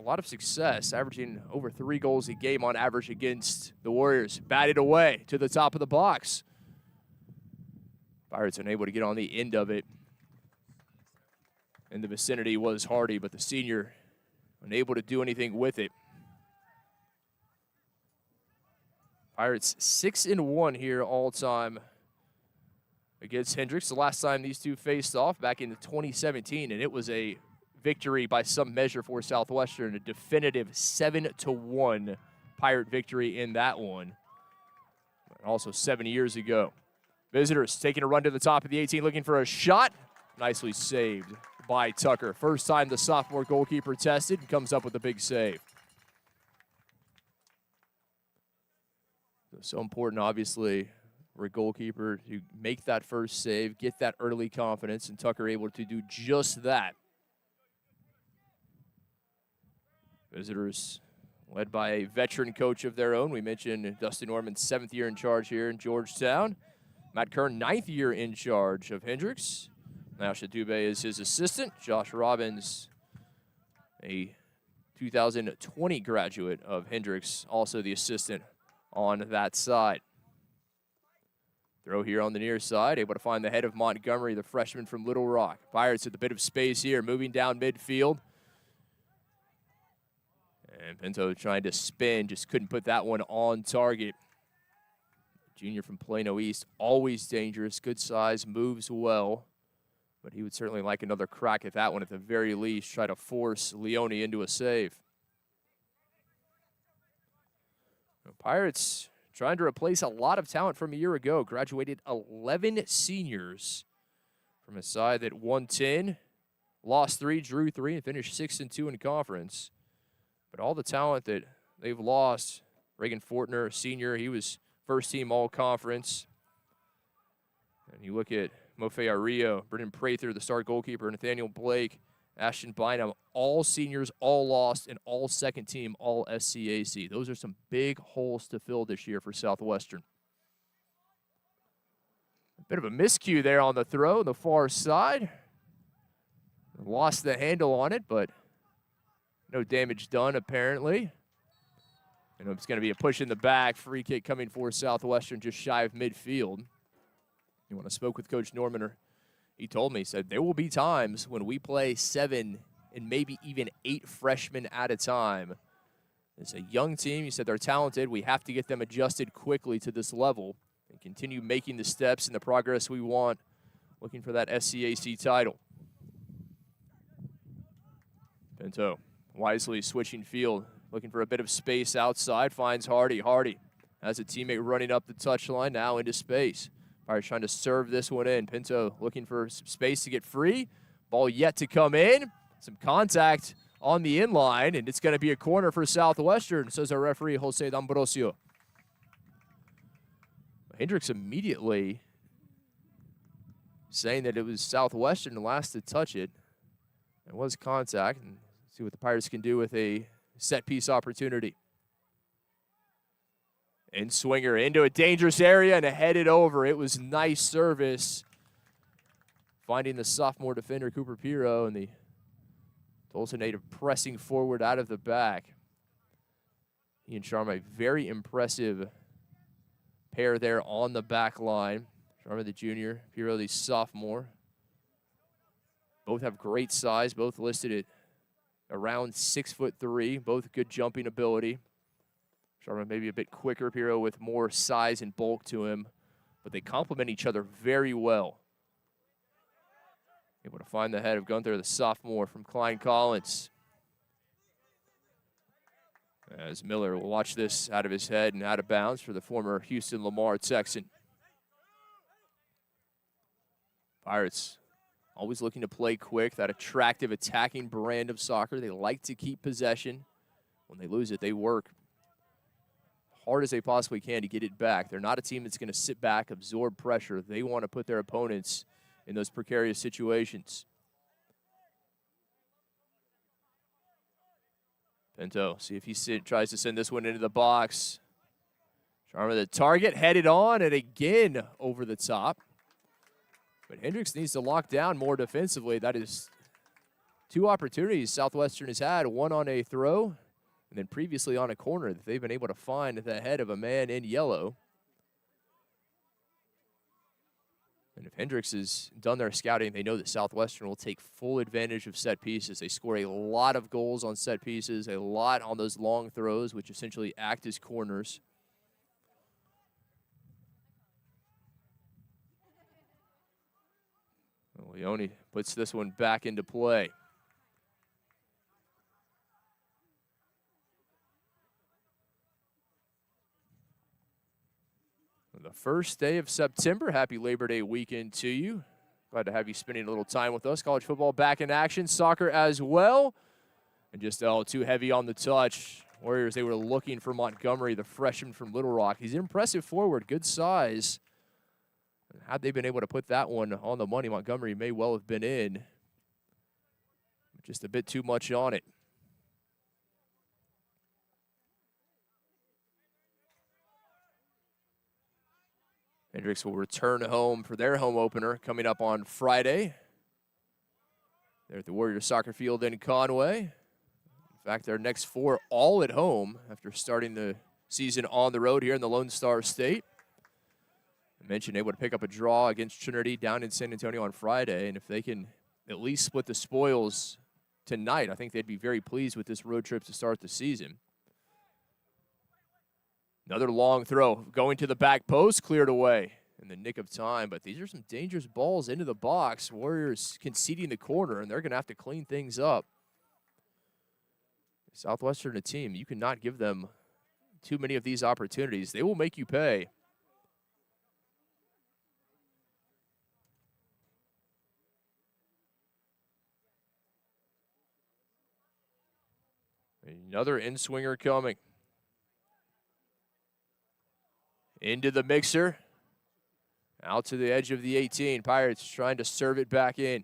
lot of success, averaging over 3 goals a game on average against the Warriors. Batted away to the top of the box. Pirates unable to get on the end of it. In the vicinity was Hardy, but the senior unable to do anything with it. Pirates 6-1 here all time against Hendrix. The last time these two faced off back in 2017, and it was a victory by some measure for Southwestern, a definitive 7-1 Pirate victory in that one. Also 7 years ago. Visitors taking a run to the top of the 18, looking for a shot. Nicely saved by Tucker. First time the sophomore goalkeeper tested and comes up with a big save. So important, obviously, for a goalkeeper to make that first save, get that early confidence, and Tucker able to do just that. Visitors led by a veteran coach of their own. We mentioned Dustin Norman's 7th year in charge here in Georgetown. Matt Kern, 9th year in charge of Hendrix. Now Shadube is his assistant. Josh Robbins, a 2020 graduate of Hendrix, also the assistant on that side. Throw here on the near side, able to find the head of Montgomery, the freshman from Little Rock. Pirates with a bit of space here, moving down midfield. And Pinto trying to spin, just couldn't put that one on target. Junior from Plano East, always dangerous, good size, moves well. But he would certainly like another crack at that one at the very least, try to force Leone into a save. Pirates trying to replace a lot of talent from a year ago. Graduated 11 seniors from a side that won 10, lost 3, drew 3, and finished 6-2 in conference. But all the talent that they've lost, Reagan Fortner, senior, he was first team all-conference. And you look at Mofe Ario, Brendan Prather, the star goalkeeper, Nathaniel Blake, Ashton Bynum, all seniors, all lost, and all second team, all SCAC. Those are some big holes to fill this year for Southwestern. A bit of a miscue there on the throw, the far side. Lost the handle on it, but no damage done, apparently. And it's going to be a push in the back. Free kick coming for Southwestern just shy of midfield. When I spoke with Coach Norman, he told me, he said, there will be times when we play 7 and maybe even 8 freshmen at a time. It's a young team. He said they're talented. We have to get them adjusted quickly to this level and continue making the steps and the progress we want, looking for that SCAC title. Pinto wisely switching field, looking for a bit of space outside, finds Hardy. Hardy has a teammate running up the touchline, now into space. Pirates trying to serve this one in. Pinto looking for some space to get free. Ball yet to come in. Some contact on the inline, and it's going to be a corner for Southwestern, says our referee, Jose D'Ambrosio. Hendrix immediately saying that it was Southwestern the last to touch it. It was contact, and see what the Pirates can do with a set-piece opportunity. And swinger into a dangerous area and headed over. It was nice service. Finding the sophomore defender, Cooper Piro, and the Tulsa native pressing forward out of the back. He and Sharma, a very impressive pair there on the back line. Sharma, the junior, Piro, the sophomore. Both have great size, both listed at around 6'3", both good jumping ability. Sharma maybe a bit quicker, Piro with more size and bulk to him, but they complement each other very well. Able to find the head of Gunther, the sophomore from Klein Collins. As Miller will watch this out of his head and out of bounds for the former Houston Lamar Texan. Pirates always looking to play quick, that attractive attacking brand of soccer. They like to keep possession. When they lose it, they work hard as they possibly can to get it back. They're not a team that's going to sit back, absorb pressure. They want to put their opponents in those precarious situations. Pinto, see if he tries to send this one into the box. Sharma the target, headed on, and again over the top. But Hendrix needs to lock down more defensively. That is 2 opportunities Southwestern has had, one on a throw and then previously on a corner that they've been able to find the head of a man in yellow. And if Hendrix has done their scouting, they know that Southwestern will take full advantage of set pieces. They score a lot of goals on set pieces, a lot on those long throws, which essentially act as corners. Leone puts this one back into play. The first day of September. Happy Labor Day weekend to you. Glad to have you spending a little time with us. College football back in action, soccer as well. And just too heavy on the touch. Warriors, they were looking for Montgomery, the freshman from Little Rock. He's an impressive forward, good size. And had they been able to put that one on the money, Montgomery may well have been in. Just a bit too much on it. Hendrix will return home for their home opener coming up on Friday. They're at the Warriors soccer field in Conway. In fact, their next 4 all at home after starting the season on the road here in the Lone Star State. I mentioned able to pick up a draw against Trinity down in San Antonio on Friday, and if they can at least split the spoils tonight, I think they'd be very pleased with this road trip to start the season. Another long throw going to the back post, cleared away in the nick of time. But these are some dangerous balls into the box. Warriors conceding the corner, and they're going to have to clean things up. Southwestern, a team, you cannot give them too many of these opportunities. They will make you pay. Another in-swinger coming. Into the mixer. Out to the edge of the 18. Pirates trying to serve it back in.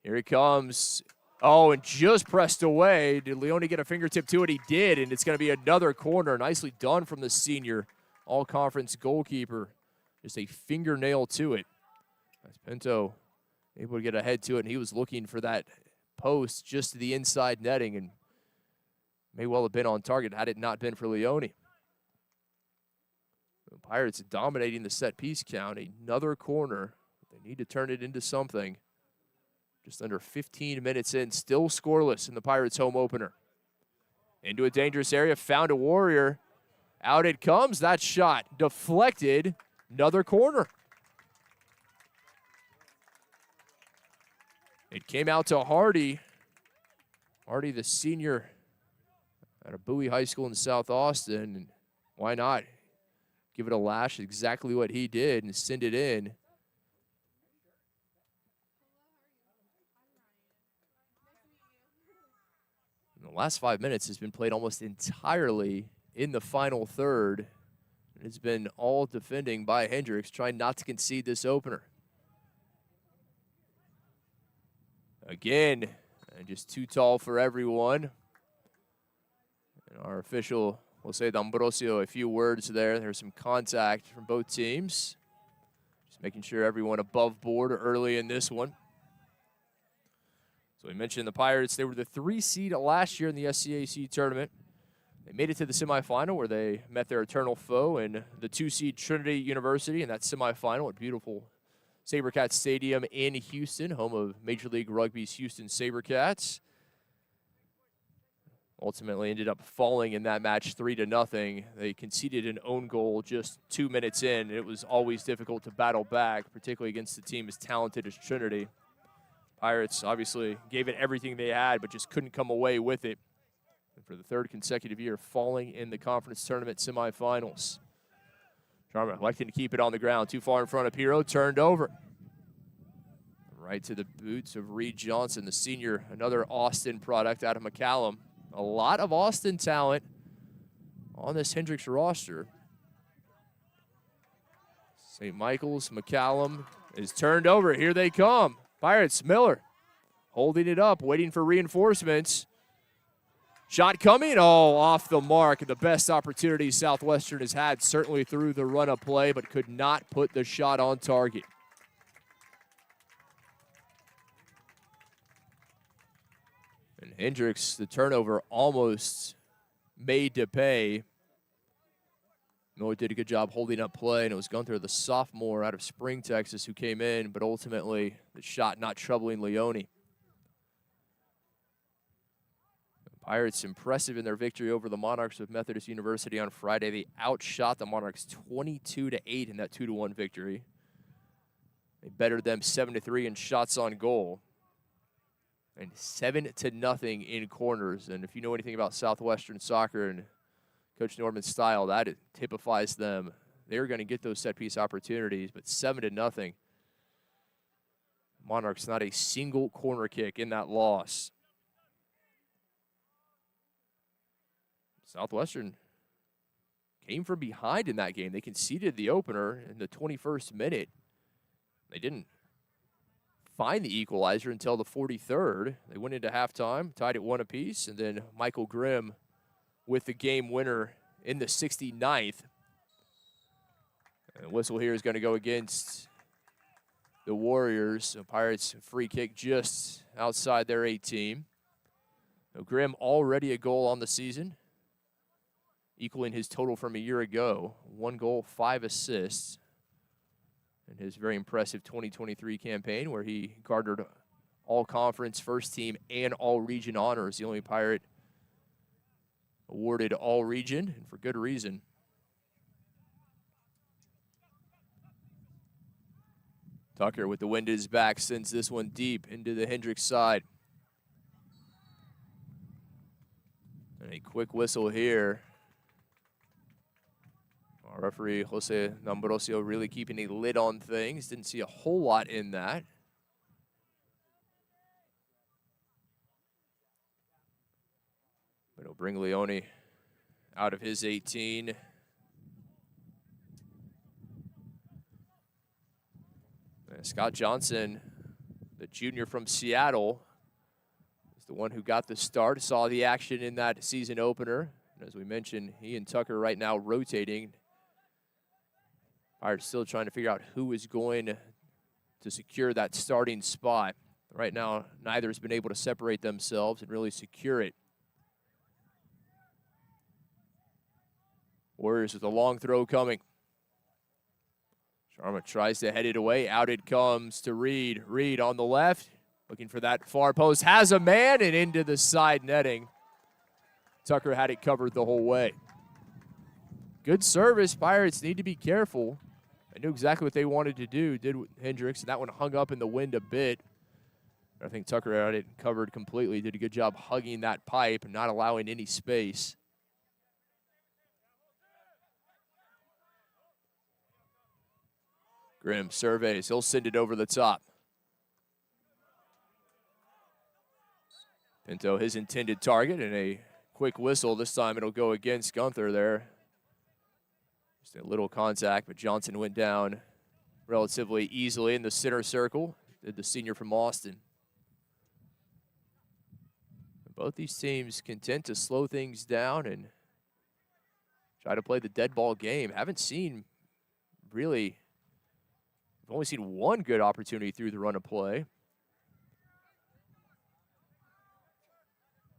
Here he comes. Oh, and just pressed away. Did Leone get a fingertip to it? He did, and it's going to be another corner. Nicely done from the senior all-conference goalkeeper. Just a fingernail to it. As Pinto able to get ahead to it, and he was looking for that post just to the inside netting, and may well have been on target had it not been for Leone. The Pirates dominating the set piece count. Another corner. They need to turn it into something. Just under 15 minutes in, still scoreless in the Pirates' home opener. Into a dangerous area, found a Warrior. Out it comes. That shot deflected. Another corner. It came out to Hardy. Hardy, the senior out of Bowie High School in South Austin. And why not give it a lash? Exactly what he did and send it in. And the last 5 minutes has been played almost entirely in the final third. It's been all defending by Hendrix, trying not to concede this opener. Again, and just too tall for everyone. And our official will say to Ambrosio a few words there. There's some contact from both teams. Just making sure everyone above board early in this one. So we mentioned the Pirates. They were the 3 seed last year in the SCAC tournament. They made it to the semifinal where they met their eternal foe in the 2 seed Trinity University in that semifinal at beautiful SaberCats Stadium in Houston, home of Major League Rugby's Houston SaberCats. Ultimately ended up falling in that match 3-0. They conceded an own goal just 2 minutes in. It was always difficult to battle back, particularly against a team as talented as Trinity. Pirates obviously gave it everything they had, but just couldn't come away with it. And for the 3rd consecutive year, falling in the conference tournament semifinals. Sharma electing to keep it on the ground. Too far in front of Piro, turned over. Right to the boots of Reed Johnson, the senior, another Austin product out of McCallum. A lot of Austin talent on this Hendrix roster. St. Michael's, McCallum is turned over. Here they come. Pirates, Miller holding it up, waiting for reinforcements. Shot coming, oh, off the mark. The best opportunity Southwestern has had, certainly through the run of play, but could not put the shot on target. Hendrix, the turnover almost made to pay. Miller did a good job holding up play, and it was Gunther, the sophomore out of Spring, Texas, who came in, but ultimately the shot not troubling Leone. The Pirates impressive in their victory over the Monarchs with Methodist University on Friday. They outshot the Monarchs 22-8 in that 2-1 victory. They bettered them 7-3 in shots on goal and 7-0 in corners. And if you know anything about Southwestern soccer and Coach Norman's style, that typifies them. They're going to get those set-piece opportunities, but 7-0. Monarchs not a single corner kick in that loss. Southwestern came from behind in that game. They conceded the opener in the 21st minute. They didn't find the equalizer until the 43rd. They went into halftime, tied at 1 apiece, and then Michael Grimm with the game winner in the 69th. And the whistle here is going to go against the Warriors. The Pirates free kick just outside their 18. Now, Grimm already a goal on the season, equaling his total from a year ago. 1 goal, 5 assists in his very impressive 2023 campaign, where he garnered all-conference, first-team, and all-region honors. The only Pirate awarded all-region, and for good reason. Tucker with the wind at his back sends this one deep into the Hendrix side. And a quick whistle here. Our referee, Jose Nambrosio, really keeping a lid on things. Didn't see a whole lot in that. But it'll bring Leone out of his 18. And Scott Johnson, the junior from Seattle, is the one who got the start, saw the action in that season opener. And as we mentioned, he and Tucker right now rotating. Pirates still trying to figure out who is going to secure that starting spot. Right now, neither has been able to separate themselves and really secure it. Warriors with a long throw coming. Sharma tries to head it away. Out it comes to Reed. Reed on the left, looking for that far post. Has a man and into the side netting. Tucker had it covered the whole way. Good service. Pirates need to be careful. I knew exactly what they wanted to do, did with Hendrix, and that one hung up in the wind a bit. I think Tucker had it covered completely. Did a good job hugging that pipe and not allowing any space. Grimm surveys. He'll send it over the top. Pinto, his intended target, and a quick whistle. This time it'll go against Gunther there. Just a little contact, but Johnson went down relatively easily in the center circle. Did the senior from Austin. Both these teams content to slow things down and try to play the dead ball game. Haven't seen really, we've only seen one good opportunity through the run of play.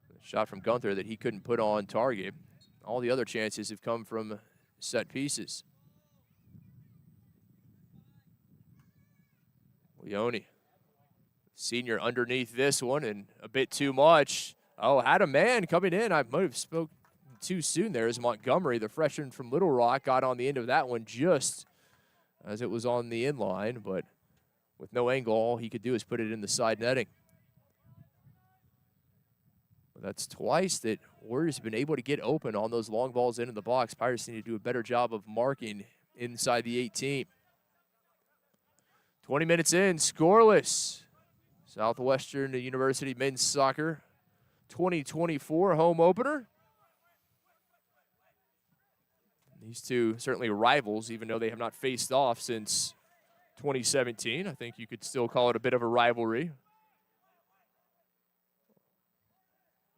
A shot from Gunther that he couldn't put on target. All the other chances have come from set pieces. Leone, senior underneath this one, and a bit too much. Oh, had a man coming in. I might have spoke too soon there as Montgomery, the freshman from Little Rock, got on the end of that one just as it was on the inline, but with no angle, all he could do is put it in the side netting. That's twice that Warriors have been able to get open on those long balls into the box. Pirates need to do a better job of marking inside the 18. 20 minutes in, scoreless. Southwestern University men's soccer 2024 home opener. These two certainly rivals, even though they have not faced off since 2017. I think you could still call it a bit of a rivalry.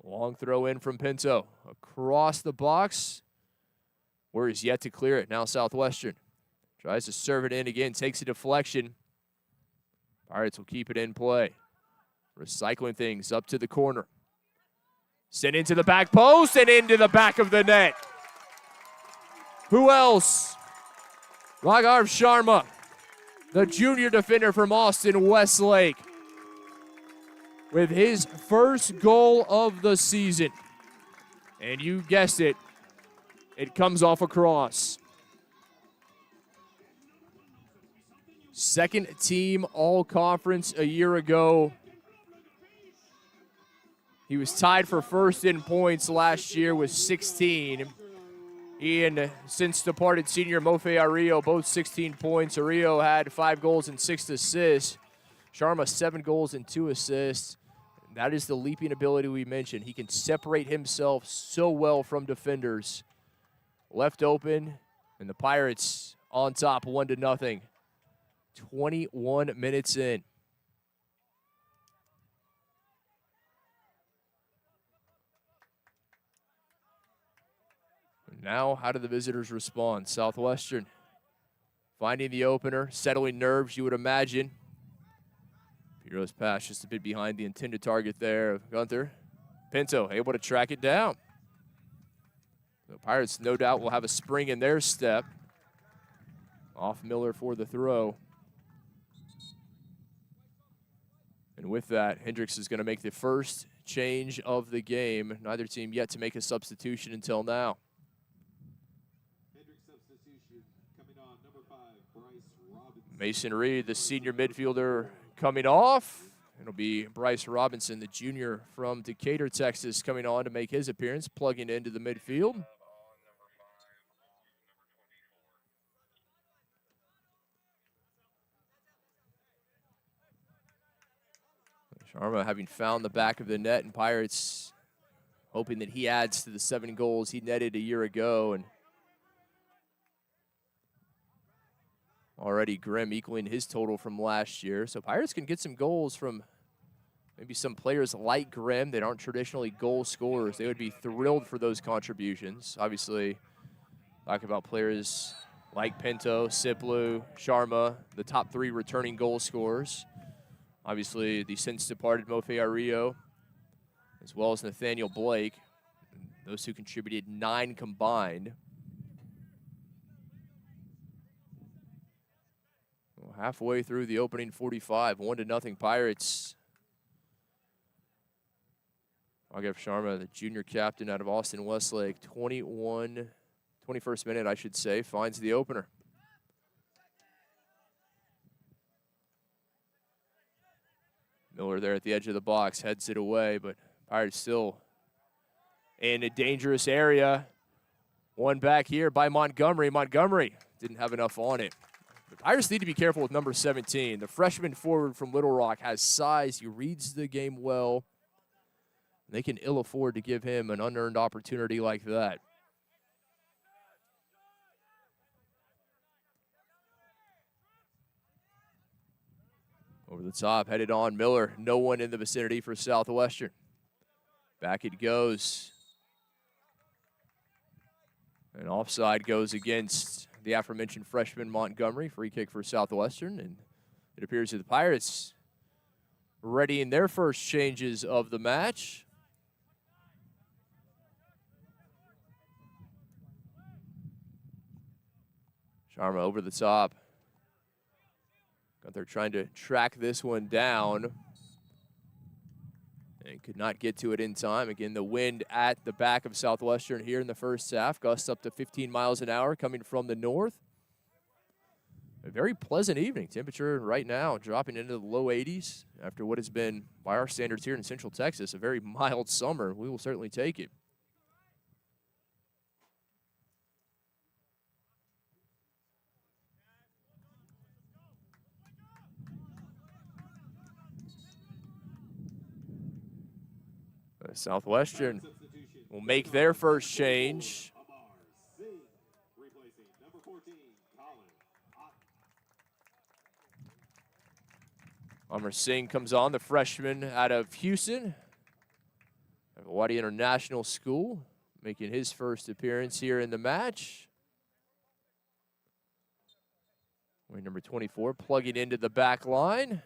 Long throw in from Pinto. Across the box. Warriors yet to clear it. Now Southwestern tries to serve it in again. Takes a deflection. Pirates will keep it in play. Recycling things up to the corner. Sent into the back post and into the back of the net. Who else? Raghav Sharma, the junior defender from Austin Westlake, with his first goal of the season. And you guessed it, it comes off a cross. Second team all-conference a year ago. He was tied for first in points last year with 16. He and since departed senior Mofe Ario, both 16 points. Ario had 5 goals and 6 assists. Sharma, 7 goals and 2 assists. That is the leaping ability we mentioned. He can separate himself so well from defenders. Left open, and the Pirates on top 1-0. 21 minutes in. Now, how do the visitors respond? Southwestern finding the opener, settling nerves, you would imagine. Piro's pass just a bit behind the intended target there of Gunther. Pinto able to track it down. The Pirates, no doubt, will have a spring in their step. Off Miller for the throw. And with that, Hendrix is going to make the first change of the game. Neither team yet to make a substitution until now. Mason Reed, the senior midfielder, coming off. It'll be Bryce Robinson, the junior from Decatur, Texas, coming on to make his appearance, plugging into the midfield. Sharma having found the back of the net, and Pirates hoping that he adds to the 7 goals he netted a year ago. And already Grimm equaling his total from last year. So Pirates can get some goals from maybe some players like Grimm that aren't traditionally goal scorers. They would be thrilled for those contributions. Obviously, talking about players like Pinto, Siplu, Sharma, the top 3 returning goal scorers. Obviously, the since departed Mofe Ario, as well as Nathaniel Blake. Those who contributed 9 combined. Well, halfway through the opening 45, 1-0 Pirates. Raghav Sharma, the junior captain out of Austin Westlake, 21st minute, I should say, finds the opener. Miller there at the edge of the box, heads it away, but Pirates still in a dangerous area. One back here by Montgomery. Montgomery didn't have enough on it. The Pirates need to be careful with number 17. The freshman forward from Little Rock has size. He reads the game well. They can ill afford to give him an unearned opportunity like that. Over the top, headed on Miller. No one in the vicinity for Southwestern. Back it goes. And offside goes against the aforementioned freshman Montgomery. Free kick for Southwestern. And it appears that the Pirates readying their first changes of the match. Sharma over the top. Gunther trying to track this one down and could not get to it in time. Again, the wind at the back of Southwestern here in the first half. Gusts up to 15 miles an hour coming from the north. A very pleasant evening. Temperature right now dropping into the low 80s after what has been, by our standards here in Central Texas, a very mild summer. We will certainly take it. Southwestern will make their first change. Amar Singh comes on, the freshman out of Houston, Hawaii International School, making his first appearance here in the match. Number 24 plugging into the back line,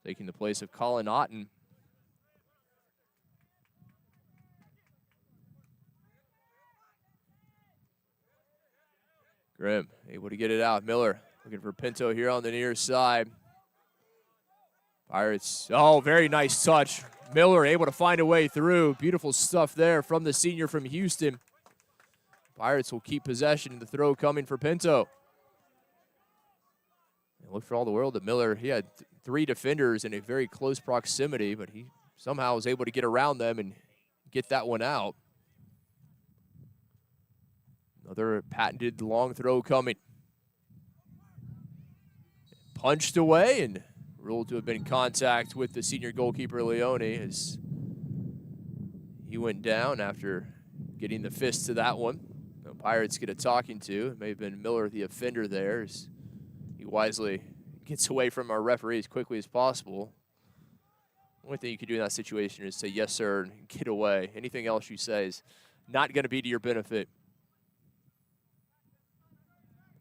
taking the place of Colin Otten. Grimm able to get it out. Miller looking for Pinto here on the near side. Pirates, oh, very nice touch. Miller able to find a way through. Beautiful stuff there from the senior from Houston. Pirates will keep possession. The throw coming for Pinto. And look for all the world that Miller, he had 3 defenders in a very close proximity, but he somehow was able to get around them and get that one out. Another patented long throw coming. Punched away and ruled to have been contact with the senior goalkeeper Leone as he went down after getting the fist to that one. The Pirates get a talking to. It may have been Miller, the offender there, as he wisely gets away from our referee as quickly as possible. The only thing you can do in that situation is say yes, sir, and get away. Anything else you say is not going to be to your benefit.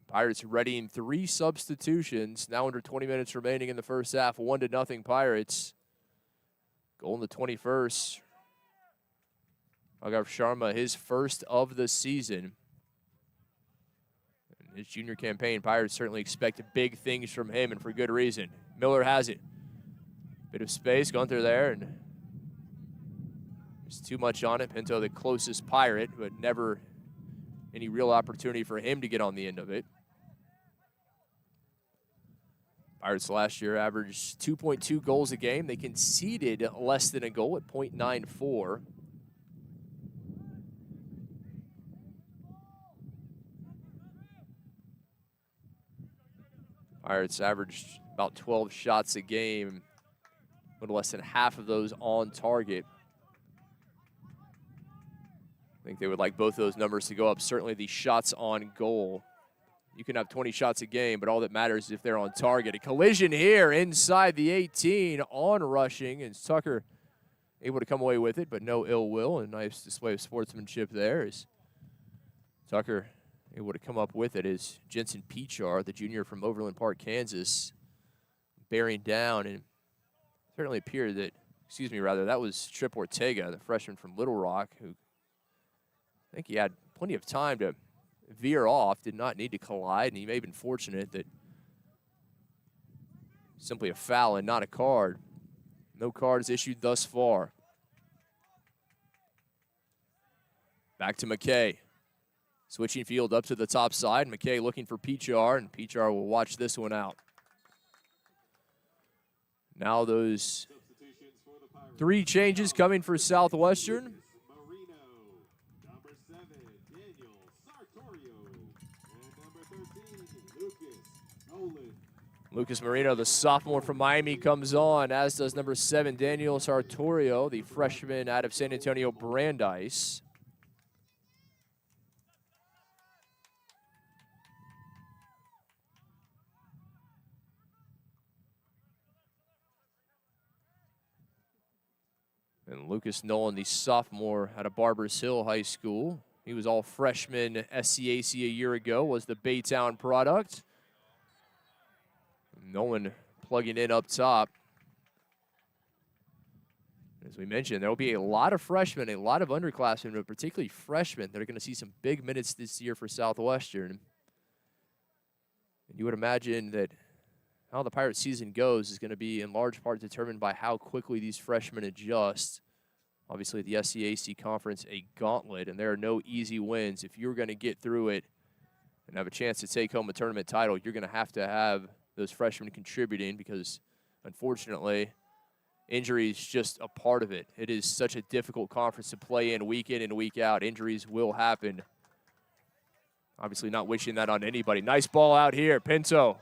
Pirates readying 3 substitutions. Now under 20 minutes remaining in the first half. 1-0 Pirates. Goal in the 21st. Agav Sharma, his first of the season. In his junior campaign, Pirates certainly expect big things from him, and for good reason. Miller has it. Bit of space going through there, and there's too much on it. Pinto, the closest Pirate, but never any real opportunity for him to get on the end of it. Pirates last year averaged 2.2 goals a game. They conceded less than a goal at .94. Pirates averaged about 12 shots a game, a little less than half of those on target. I think they would like both those numbers to go up. Certainly the shots on goal. You can have 20 shots a game, but all that matters is if they're on target. A collision here inside the 18 on rushing, and Tucker able to come away with it, but no ill will. A nice display of sportsmanship there as Tucker able to come up with it is Jensen Pichar, the junior from Overland Park, Kansas, bearing down, and certainly appeared that, that was Trip Ortega, the freshman from Little Rock, who I think he had plenty of time to veer off, did not need to collide, and he may have been fortunate that simply a foul and not a card. No cards issued thus far. Back to McKay. Switching field up to the top side. McKay looking for Pichar, and Pichar will watch this one out. Now those 3 changes coming for Southwestern. Lucas Marino, the sophomore from Miami, comes on, as does number 7, Daniel Sartorio, the freshman out of San Antonio Brandeis. And Lucas Nolan, the sophomore out of Barbers Hill High School. He was all freshman SCAC a year ago, was the Baytown product. Nolan plugging in up top. As we mentioned, there will be a lot of freshmen, a lot of underclassmen, but particularly freshmen that are going to see some big minutes this year for Southwestern. And you would imagine that how the Pirate season goes is going to be in large part determined by how quickly these freshmen adjust. Obviously, the SCAC conference, a gauntlet, and there are no easy wins. If you're going to get through it and have a chance to take home a tournament title, you're going to have those freshmen contributing because, unfortunately, injury is just a part of it. It is such a difficult conference to play in and week out. Injuries will happen. Obviously not wishing that on anybody. Nice ball out here. Pinto.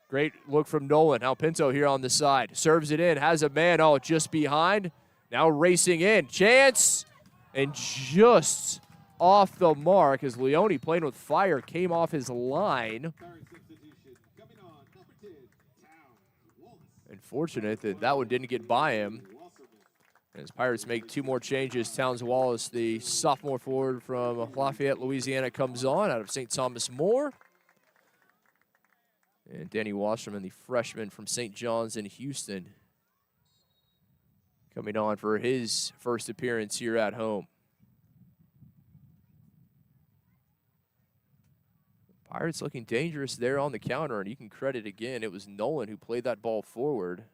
Great look from Nolan. Now Pinto here on the side. Serves it in. Has a man just behind. Now racing in. Chance. And just off the mark as Leone, playing with fire, came off his line. Unfortunate that that one didn't get by him. As Pirates make 2 more changes, Towns Wallace, the sophomore forward from Lafayette, Louisiana, comes on out of St. Thomas More. And Danny Wasserman, the freshman from St. John's in Houston, coming on for his first appearance here at home. Pirates looking dangerous there on the counter, and you can credit again, it was Nolan who played that ball forward.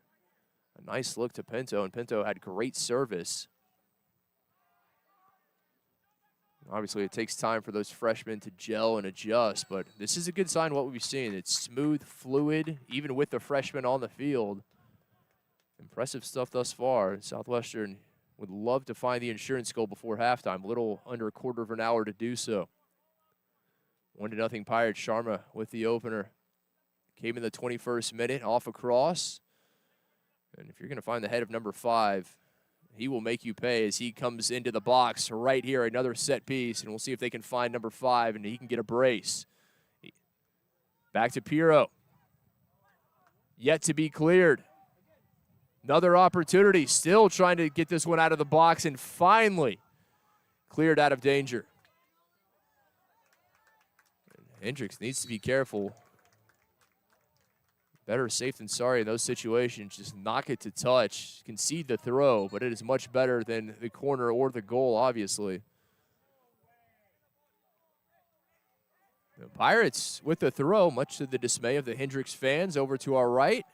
A nice look to Pinto, and Pinto had great service. Obviously, it takes time for those freshmen to gel and adjust, but this is a good sign what we've seen. It's smooth, fluid, even with the freshmen on the field. Impressive stuff thus far. Southwestern would love to find the insurance goal before halftime. A little under a quarter of an hour to do so. 1-0 Pirates. Sharma with the opener. Came in the 21st minute, off a cross. And if you're going to find the head of number 5, he will make you pay as he comes into the box right here. Another set piece, and we'll see if they can find number 5, and he can get a brace. Back to Pirro. Yet to be cleared. Another opportunity, still trying to get this one out of the box, and finally cleared out of danger. And Hendrix needs to be careful. Better safe than sorry in those situations. Just knock it to touch, concede the throw, but it is much better than the corner or the goal, obviously. The Pirates with the throw, much to the dismay of the Hendrix fans, over to our right.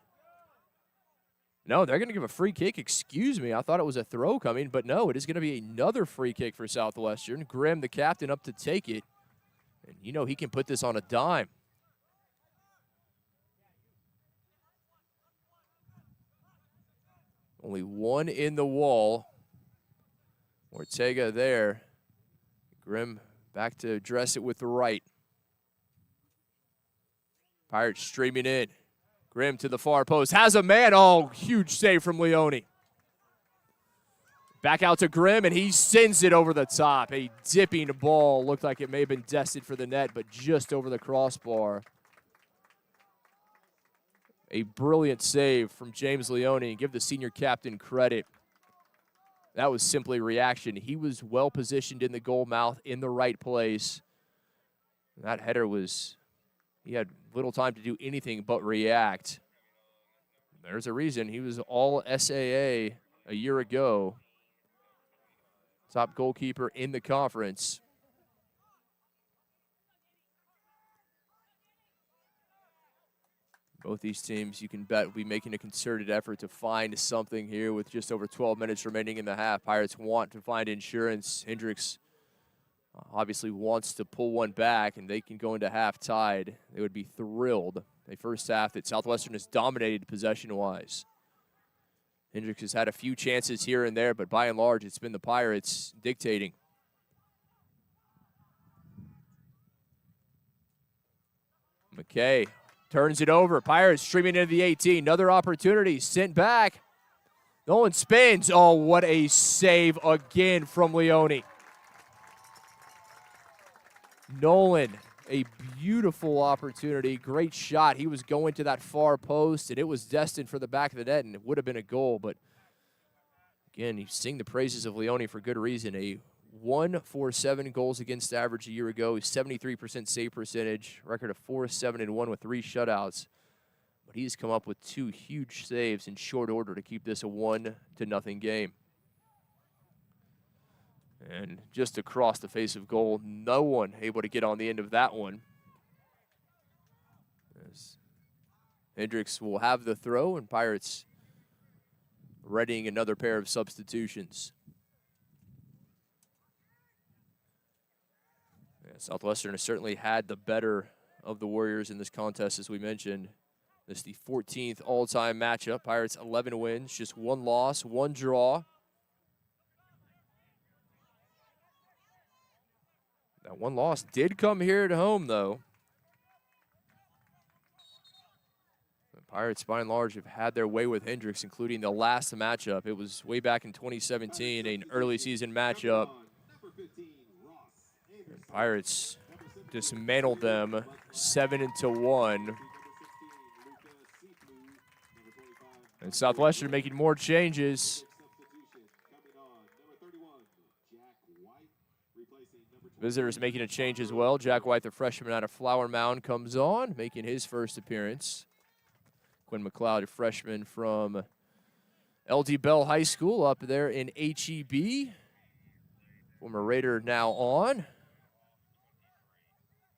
No, they're going to give a free kick. Excuse me, I thought it was a throw coming, but no, it is going to be another free kick for Southwestern. Grimm, the captain, up to take it. And you know he can put this on a dime. Only one in the wall. Ortega there. Grimm back to address it with the right. Pirates streaming in. Grimm to the far post. Has a man. Oh, huge save from Leone. Back out to Grimm, and he sends it over the top. A dipping ball. Looked like it may have been destined for the net, but just over the crossbar. A brilliant save from James Leone, and give the senior captain credit. That was simply reaction. He was well positioned in the goal mouth, in the right place. That header was, he had little time to do anything but react. There's a reason he was all SAA a year ago. Top goalkeeper in the conference. Both these teams, you can bet, will be making a concerted effort to find something here with just over 12 minutes remaining in the half. Pirates want to find insurance. Hendrix obviously wants to pull one back, and they can go into half tied. They would be thrilled. A first half that Southwestern has dominated possession-wise. Hendrix has had a few chances here and there, but by and large, it's been the Pirates dictating. McKay turns it over. Pirates streaming into the 18. Another opportunity. Sent back. Nolan spins. Oh, what a save again from Leone. Nolan, a beautiful opportunity. Great shot. He was going to that far post, and it was destined for the back of the net, and it would have been a goal. But, again, you sing the praises of Leone for good reason. A 1-4-7 goals against average a year ago, 73% save percentage, record of 4-7-1 with 3 shutouts. But he's come up with 2 huge saves in short order to keep this a 1-0 game. And just across the face of goal, no one able to get on the end of that one. As Hendrix will have the throw, and Pirates readying another pair of substitutions. Southwestern has certainly had the better of the Warriors in this contest, as we mentioned. This is the 14th all-time matchup. Pirates 11 wins, just 1 loss, 1 draw. That 1 loss did come here at home, though. The Pirates, by and large, have had their way with Hendrix, including the last matchup. It was way back in 2017, an early season matchup. Pirates dismantled them 7-1. And Southwestern making more changes. Visitors making a change as well. Jack White, the freshman out of Flower Mound, comes on, making his first appearance. Quinn McLeod, a freshman from LD Bell High School up there in HEB. Former Raider now on.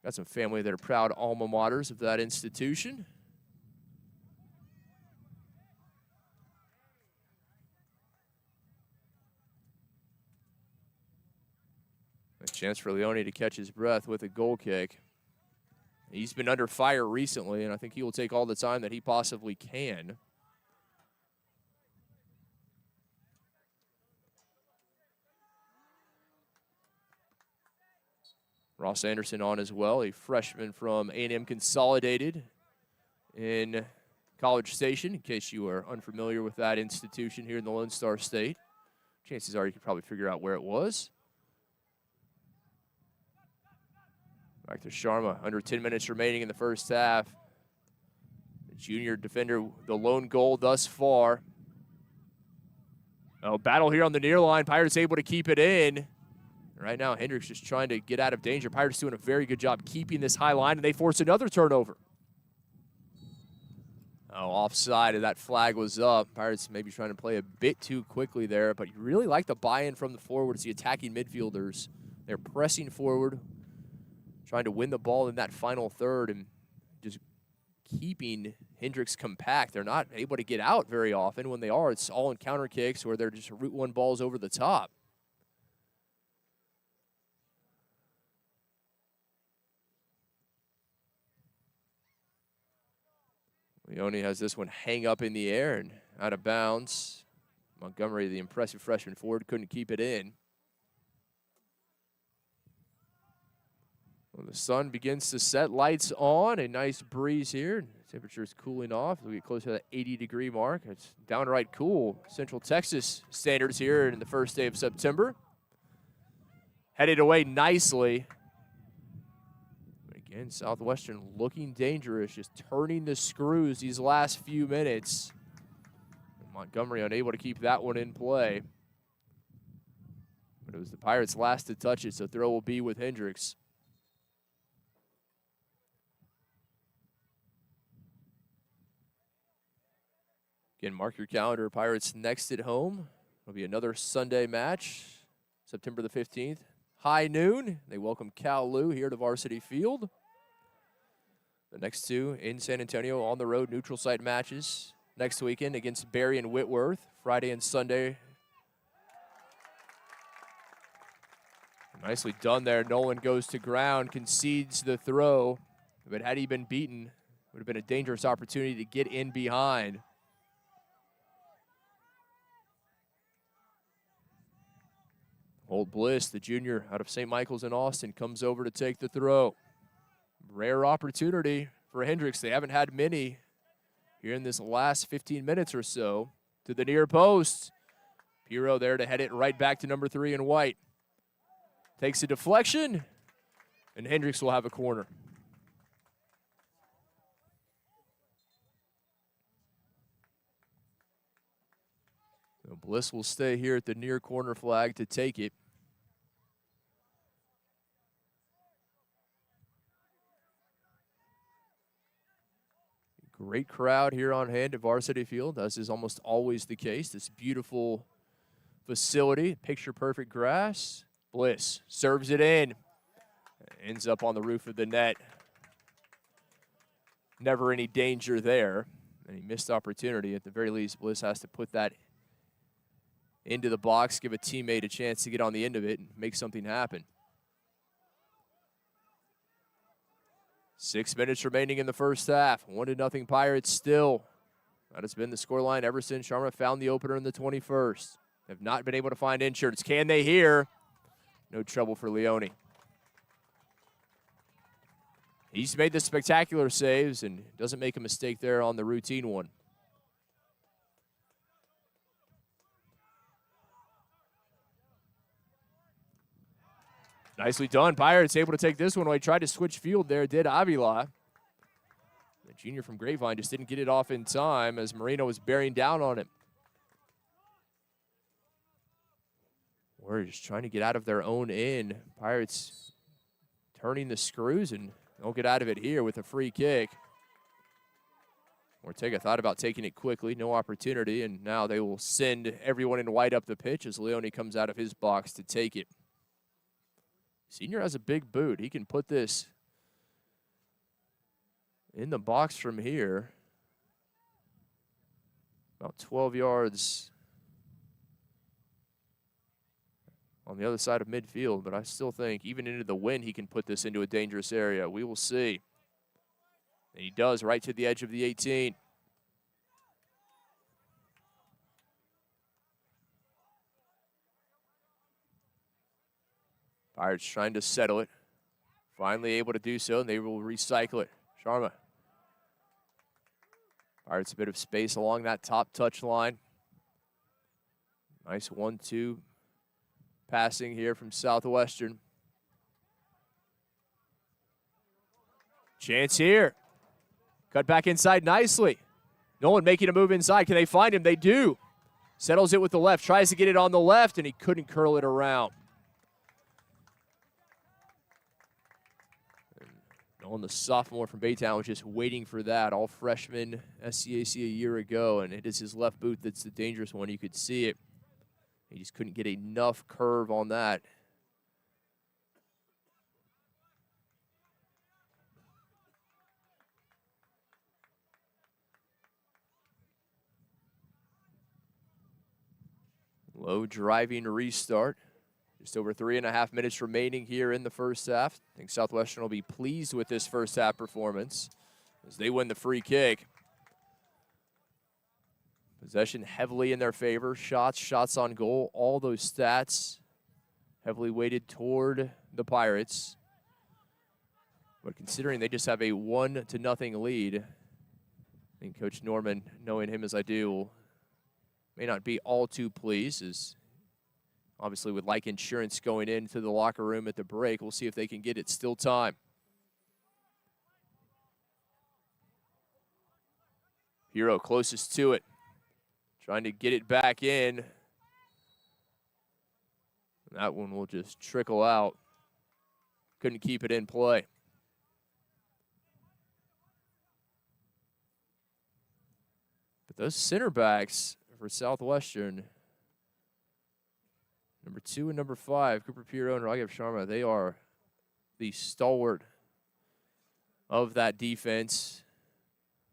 Got some family that are proud alma maters of that institution. A chance for Leone to catch his breath with a goal kick. He's been under fire recently, and I think he will take all the time that he possibly can. Ross Anderson on as well, a freshman from A&M Consolidated in College Station, in case you are unfamiliar with that institution here in the Lone Star State. Chances are you could probably figure out where it was. Back to Sharma, under 10 minutes remaining in the first half. The junior defender, the lone goal thus far. Oh, battle here on the near line. Pirates able to keep it in. Right now, Hendrix just trying to get out of danger. Pirates doing a very good job keeping this high line, and they force another turnover. Oh, offside, and that flag was up. Pirates maybe trying to play a bit too quickly there, but you really like the buy-in from the forwards, the attacking midfielders. They're pressing forward, trying to win the ball in that final third and just keeping Hendrix compact. They're not able to get out very often. When they are, it's all in counter kicks where they're just route one balls over the top. Leone has this one hang up in the air and out of bounds. Montgomery, the impressive freshman forward, couldn't keep it in. Well, the sun begins to set, lights on, a nice breeze here. Temperature is cooling off. We get close to that 80-degree mark. It's downright cool. Central Texas standards here in the first day of September. Headed away nicely. Again, Southwestern looking dangerous, just turning the screws these last few minutes. Montgomery unable to keep that one in play. But it was the Pirates' last to touch it, so throw will be with Hendrix. Again, mark your calendar. Pirates next at home. It'll be another Sunday match, September the 15th. High noon. They welcome Cal Lou here to Varsity Field. The next two in San Antonio on the road, neutral site matches. Next weekend against Barry and Whitworth, Friday and Sunday. Nicely done there. Nolan goes to ground, concedes the throw. But had he been beaten, it would have been a dangerous opportunity to get in behind. Old Bliss, the junior out of St. Michael's in Austin, comes over to take the throw. Rare opportunity for Hendrix. They haven't had many here in this last 15 minutes or so. To the near post. Pirro there to head it right back to number 3 in white. Takes a deflection, and Hendrix will have a corner. So Bliss will stay here at the near corner flag to take it. Great crowd here on hand at Varsity Field, as is almost always the case. This beautiful facility, picture-perfect grass. Bliss serves it in. Ends up on the roof of the net. Never any danger there. Any missed opportunity. At the very least, Bliss has to put that into the box, give a teammate a chance to get on the end of it and make something happen. 6 minutes remaining in the first half. 1-0 Pirates still. That has been the scoreline ever since Sharma found the opener in the 21st. Have not been able to find insurance. Can they here? No trouble for Leone. He's made the spectacular saves and doesn't make a mistake there on the routine one. Nicely done. Pirates able to take this one away. Tried to switch field there, did Avila. The junior from Grapevine just didn't get it off in time as Marino was bearing down on him. Warriors trying to get out of their own end. Pirates turning the screws, and they'll get out of it here with a free kick. Ortega thought about taking it quickly. No opportunity, and now they will send everyone in white up the pitch as Leone comes out of his box to take it. Senior has a big boot. He can put this in the box from here. About 12 yards on the other side of midfield, but I still think even into the wind he can put this into a dangerous area. We will see. And he does, right to the edge of the 18. Pirates trying to settle it. Finally able to do so, and they will recycle it. Sharma. Pirates a bit of space along that top touch line. Nice 1-2 passing here from Southwestern. Chance here. Cut back inside nicely. Nolan making a move inside. Can they find him? They do. Settles it with the left. Tries to get it on the left, and he couldn't curl it around. Nolan, the sophomore from Baytown, was just waiting for that. All freshman SCAC a year ago, and it is his left boot that's the dangerous one. You could see it. He just couldn't get enough curve on that. Low driving restart. Just over 3.5 minutes remaining here in the first half. I think Southwestern will be pleased with this first half performance as they win the free kick. Possession heavily in their favor. Shots on goal, all those stats heavily weighted toward the Pirates. But considering they just have a 1-0 lead, I think Coach Norman, knowing him as I do, may not be all too pleased, as obviously would like insurance going into the locker room at the break. We'll see if they can get it. Still time. Hero closest to it. Trying to get it back in. That one will just trickle out. Couldn't keep it in play. But those center backs for Southwestern, number 2 and number 5, Cooper Pirro and Raghav Sharma, they are the stalwart of that defense.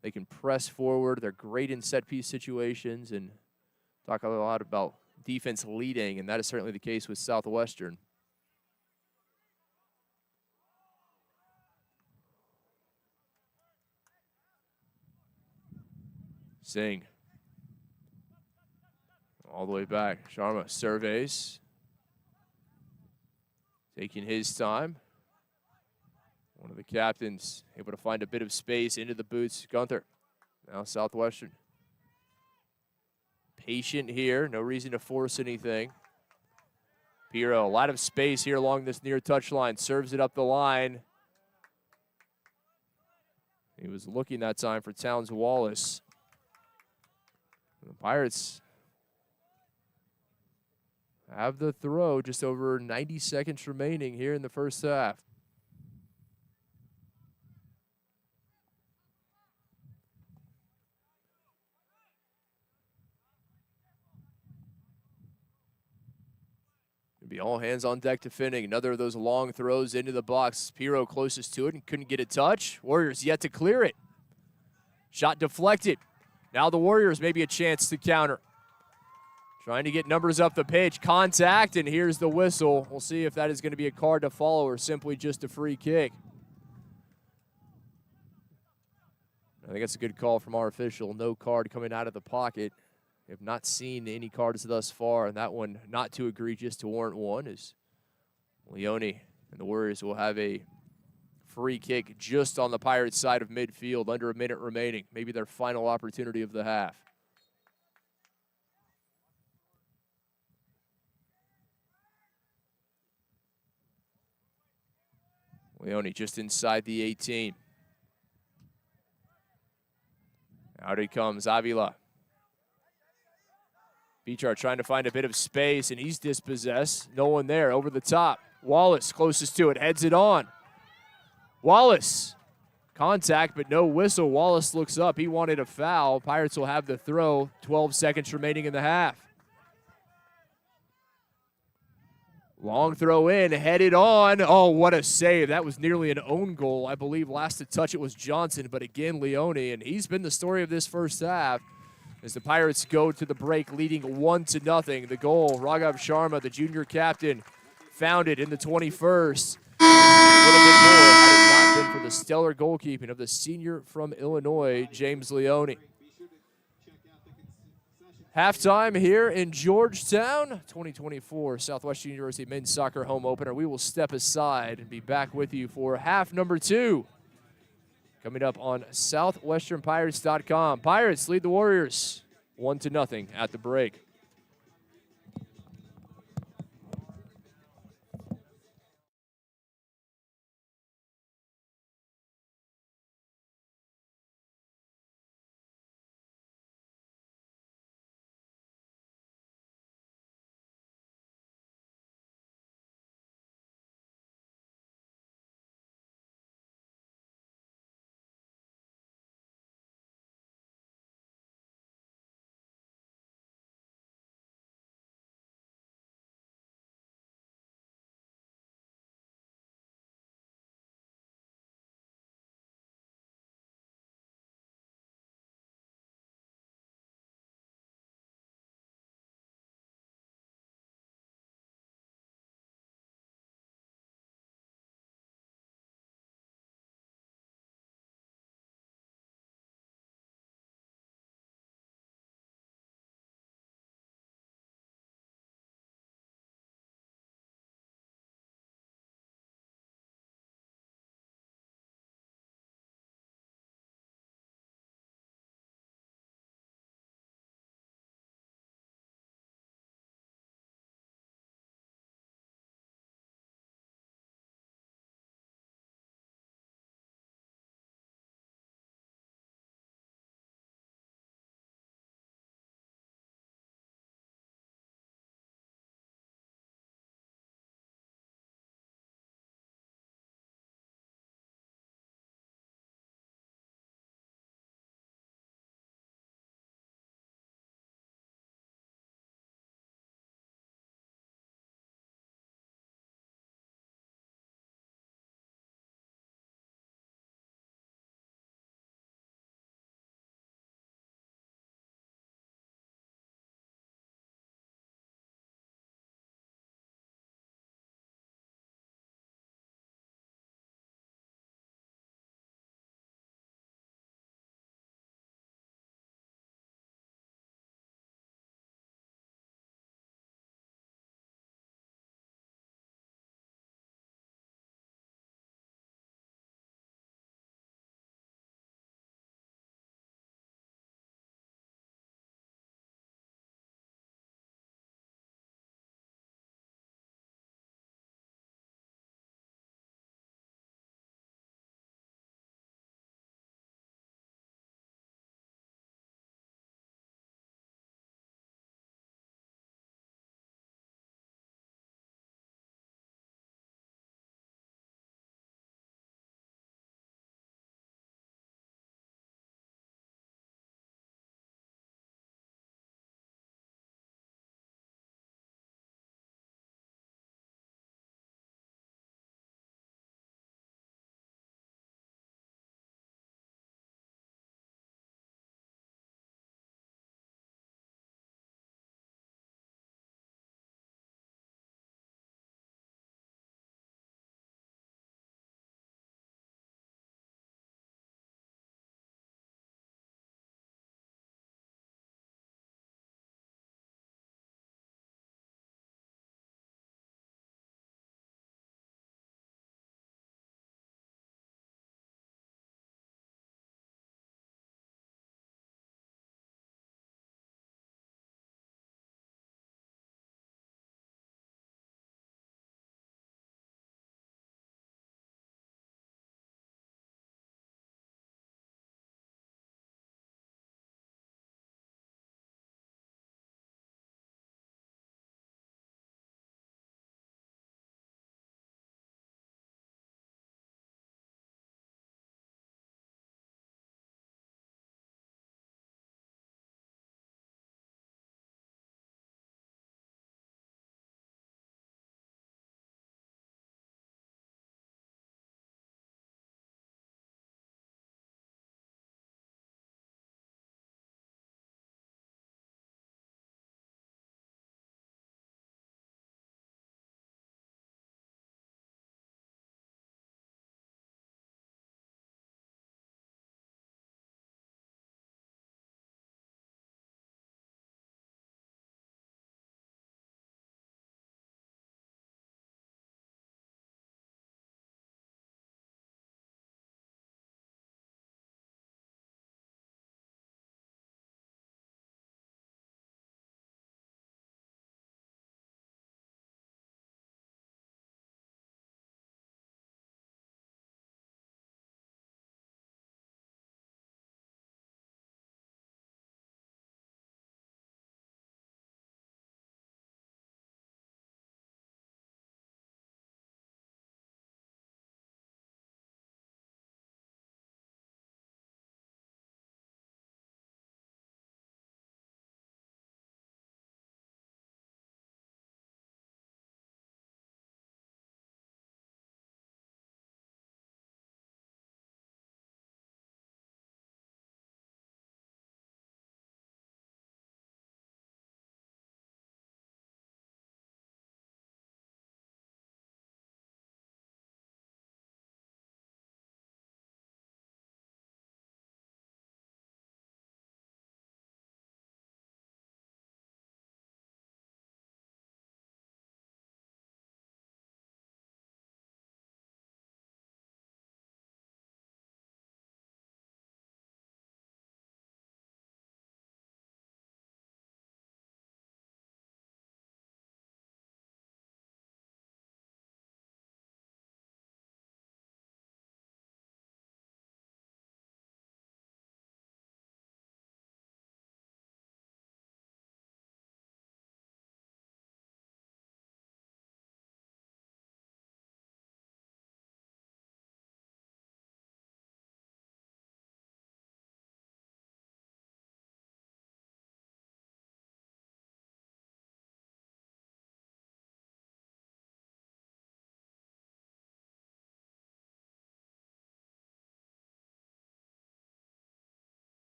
They can press forward. They're great in set-piece situations, and talk a lot about defense leading, and that is certainly the case with Southwestern. Singh. All the way back. Sharma surveys. Taking his time. One of the captains able to find a bit of space into the boots. Gunther. Now Southwestern. Patient here. No reason to force anything. Pirro, a lot of space here along this near touchline. Serves it up the line. He was looking that time for Towns Wallace. The Pirates have the throw. Just over 90 seconds remaining here in the first half. It'll be all hands on deck defending. Another of those long throws into the box. Pirro closest to it and couldn't get a touch. Warriors yet to clear it. Shot deflected. Now the Warriors maybe a chance to counter. Trying to get numbers up the pitch. Contact, and here's the whistle. We'll see if that is going to be a card to follow or simply just a free kick. I think that's a good call from our official. No card coming out of the pocket. We have not seen any cards thus far, and that one not too egregious to warrant one, as Leone and the Warriors will have a free kick just on the Pirates' side of midfield, under a minute remaining. Maybe their final opportunity of the half. Leone just inside the 18. Out he comes, Avila. Beachard trying to find a bit of space, and he's dispossessed. No one there, over the top. Wallace closest to it, heads it on. Wallace, contact, but no whistle. Wallace looks up. He wanted a foul. Pirates will have the throw. 12 seconds remaining in the half. Long throw in, headed on. Oh, what a save. That was nearly an own goal. I believe last to touch it was Johnson, but again, Leone, and he's been the story of this first half as the Pirates go to the break leading 1-0. The goal, Raghav Sharma, the junior captain, found it in the 21st. A little bit more had it not been for the stellar goalkeeping of the senior from Illinois, James Leone. Halftime here in Georgetown, 2024 Southwestern University Men's Soccer Home Opener. We will step aside and be back with you for half number 2. Coming up on SouthwesternPirates.com. Pirates lead the Warriors 1-0 at the break.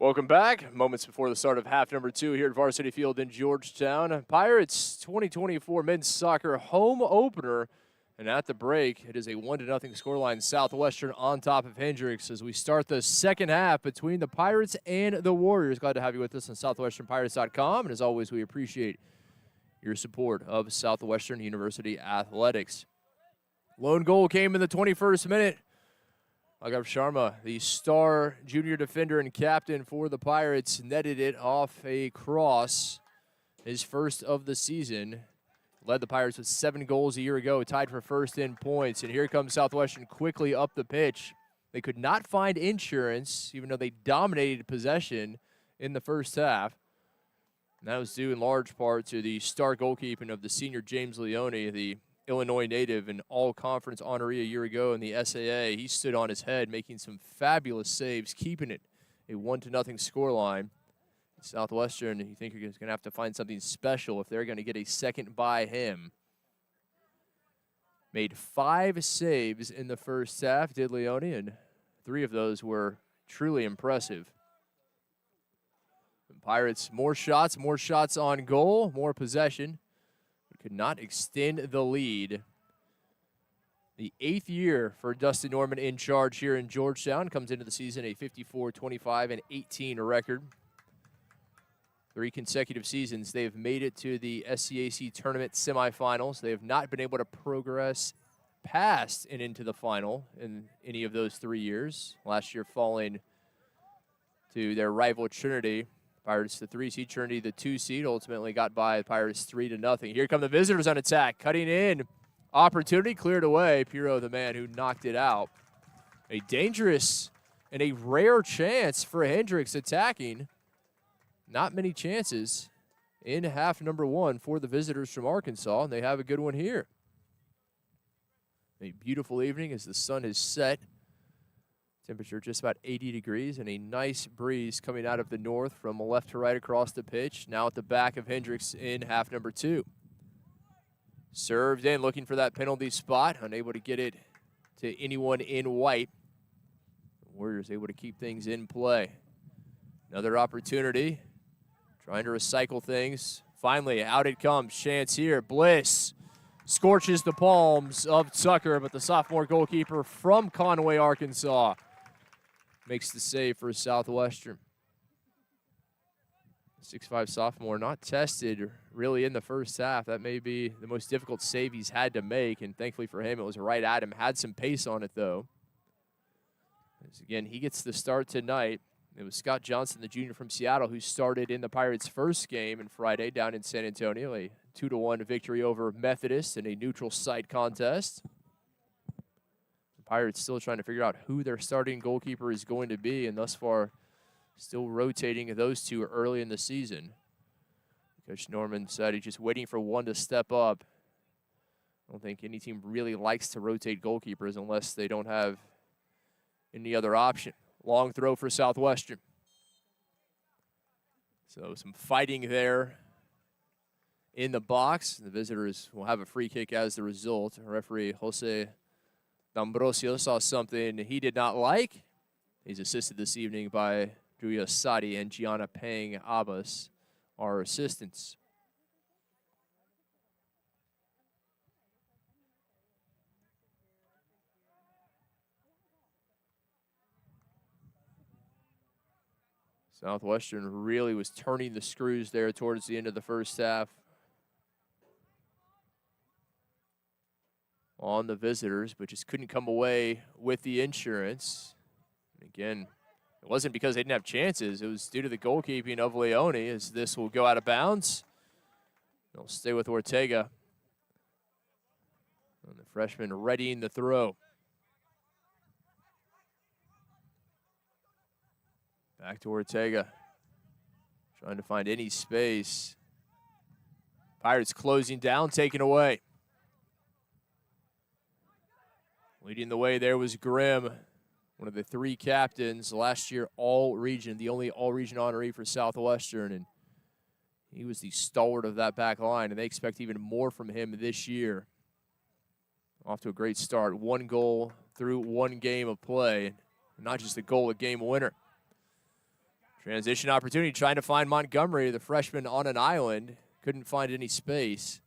Welcome back. Moments before the start of half number 2 here at Varsity Field in Georgetown. Pirates 2024 men's soccer home opener. And at the break, it is a 1-0 scoreline. Southwestern on top of Hendrix as we start the second half between the Pirates and the Warriors. Glad to have you with us on SouthwesternPirates.com. And as always, we appreciate your support of Southwestern University Athletics. Lone goal came in the 21st minute. Agav Sharma, the star junior defender and captain for the Pirates, netted it off a cross, his first of the season. Led the Pirates with 7 goals a year ago, tied for first in points. And here comes Southwestern quickly up the pitch. They could not find insurance, even though they dominated possession in the first half. And that was due in large part to the star goalkeeping of the senior James Leone, the Illinois native and all-conference honoree a year ago in the SAA. He stood on his head, making some fabulous saves, keeping it a 1-0 scoreline. Southwestern, you think you're going to have to find something special if they're going to get a second by him. Made 5 saves in the first half, did Leone, and 3 of those were truly impressive. The Pirates, more shots on goal, more possession. Could not extend the lead. The 8th year for Dustin Norman in charge here in Georgetown. Comes into the season a 54-25-18 record. 3 consecutive seasons they've made it to the SCAC tournament semifinals. They have not been able to progress past and into the final in any of those 3 years. Last year falling to their rival Trinity. Pirates the 3 seed, Trinity the 2 seed, ultimately got by the Pirates 3-0. Here come the visitors on attack, cutting in. Opportunity cleared away. Pirro, the man who knocked it out. A dangerous and a rare chance for Hendrix attacking. Not many chances in half number 1 for the visitors from Arkansas, and they have a good one here. A beautiful evening as the sun has set. Temperature just about 80 degrees and a nice breeze coming out of the north from left to right across the pitch. Now at the back of Hendrix in half number 2. Served in, looking for that penalty spot. Unable to get it to anyone in white. The Warriors able to keep things in play. Another opportunity. Trying to recycle things. Finally, out it comes. Chance here. Bliss scorches the palms of Tucker, but the sophomore goalkeeper from Conway, Arkansas, makes the save for Southwestern. 6'5" sophomore, not tested really in the first half. That may be the most difficult save he's had to make, and thankfully for him, it was right at him. Had some pace on it, though. As again, he gets the start tonight. It was Scott Johnson, the junior from Seattle, who started in the Pirates' first game on Friday down in San Antonio, a 2-1 victory over Methodist in a neutral site contest. Pirates still trying to figure out who their starting goalkeeper is going to be, and thus far still rotating those 2 early in the season. Coach Norman said he's just waiting for one to step up. I don't think any team really likes to rotate goalkeepers unless they don't have any other option. Long throw for Southwestern. So some fighting there in the box. The visitors will have a free kick as the result. Referee Jose D'Ambrosio saw something he did not like. He's assisted this evening by Julia Sadi and Gianna Pang Abbas, our assistants. Southwestern really was turning the screws there towards the end of the first half on the visitors, but just couldn't come away with the insurance. And again, it wasn't because they didn't have chances. It was due to the goalkeeping of Leone, as this will go out of bounds. They'll stay with Ortega. And the freshman readying the throw. Back to Ortega. Trying to find any space. Pirates closing down, taken away. Leading the way there was Grimm, one of the 3 captains last year, all-region, the only all-region honoree for Southwestern, and he was the stalwart of that back line, and they expect even more from him this year. Off to a great start. 1 goal through 1 game of play, not just a goal, a game winner. Transition opportunity, trying to find Montgomery, the freshman on an island. Couldn't find any space.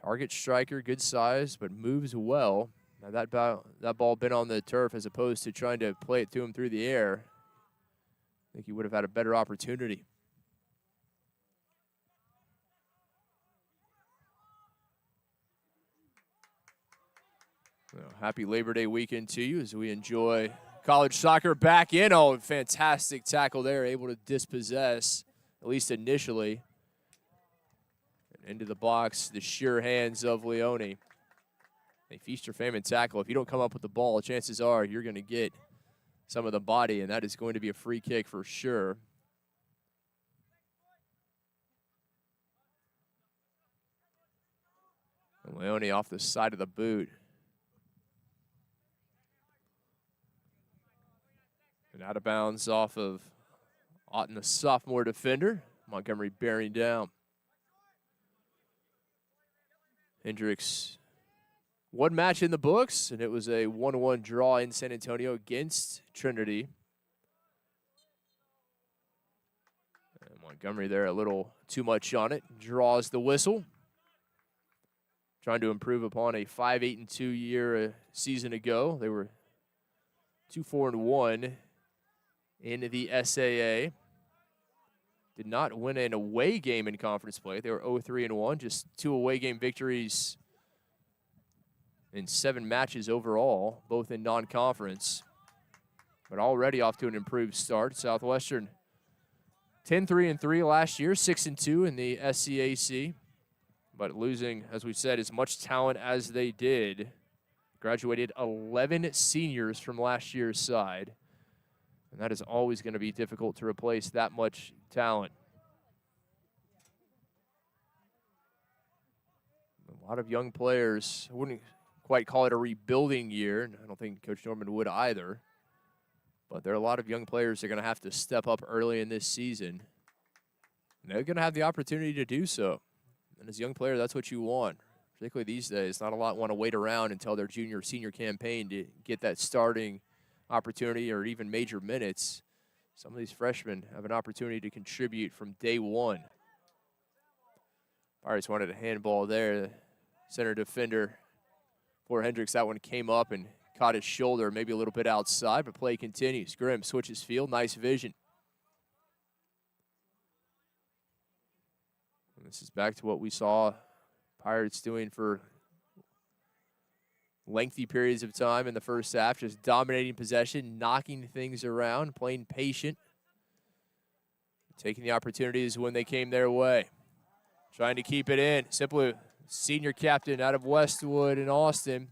Target striker, good size, but moves well. Now that ball been on the turf as opposed to trying to play it to him through the air. I think he would have had a better opportunity. Well, happy Labor Day weekend to you as we enjoy college soccer back in. Oh, fantastic tackle there, able to dispossess, at least initially. And into the box, the sure hands of Leone. They feast your famine tackle. If you don't come up with the ball, chances are you're going to get some of the body, and that is going to be a free kick for sure. And Leone off the side of the boot. And out of bounds off of Otten, the sophomore defender. Montgomery bearing down. Hendrix, one match in the books, and it was a 1-1 draw in San Antonio against Trinity. And Montgomery there a little too much on it. Draws the whistle. Trying to improve upon a 5-8-2 year season ago. They were 2-4-1 in the SAA. Did not win an away game in conference play. They were 0-3-1, just 2 away game victories in 7 matches overall, both in non-conference. But already off to an improved start. Southwestern 10-3-3 last year, 6-2 in the SCAC. But losing, as we said, as much talent as they did. Graduated 11 seniors from last year's side. And that is always going to be difficult to replace that much talent. A lot of young players. I wouldn't quite call it a rebuilding year. I don't think Coach Norman would either. But there are a lot of young players that are going to have to step up early in this season. And they're going to have the opportunity to do so. And as a young player, that's what you want. Particularly these days, not a lot want to wait around until their junior or senior campaign to get that starting opportunity or even major minutes. Some of these freshmen have an opportunity to contribute from day one. Pirates wanted a handball there. The center defender for Hendrix, that one came up and caught his shoulder, maybe a little bit outside, but play continues. Grimm switches field, nice vision. And this is back to what we saw Pirates doing for lengthy periods of time in the first half, just dominating possession, knocking things around, playing patient, taking the opportunities when they came their way, trying to keep it in. Simply senior captain out of Westwood in Austin.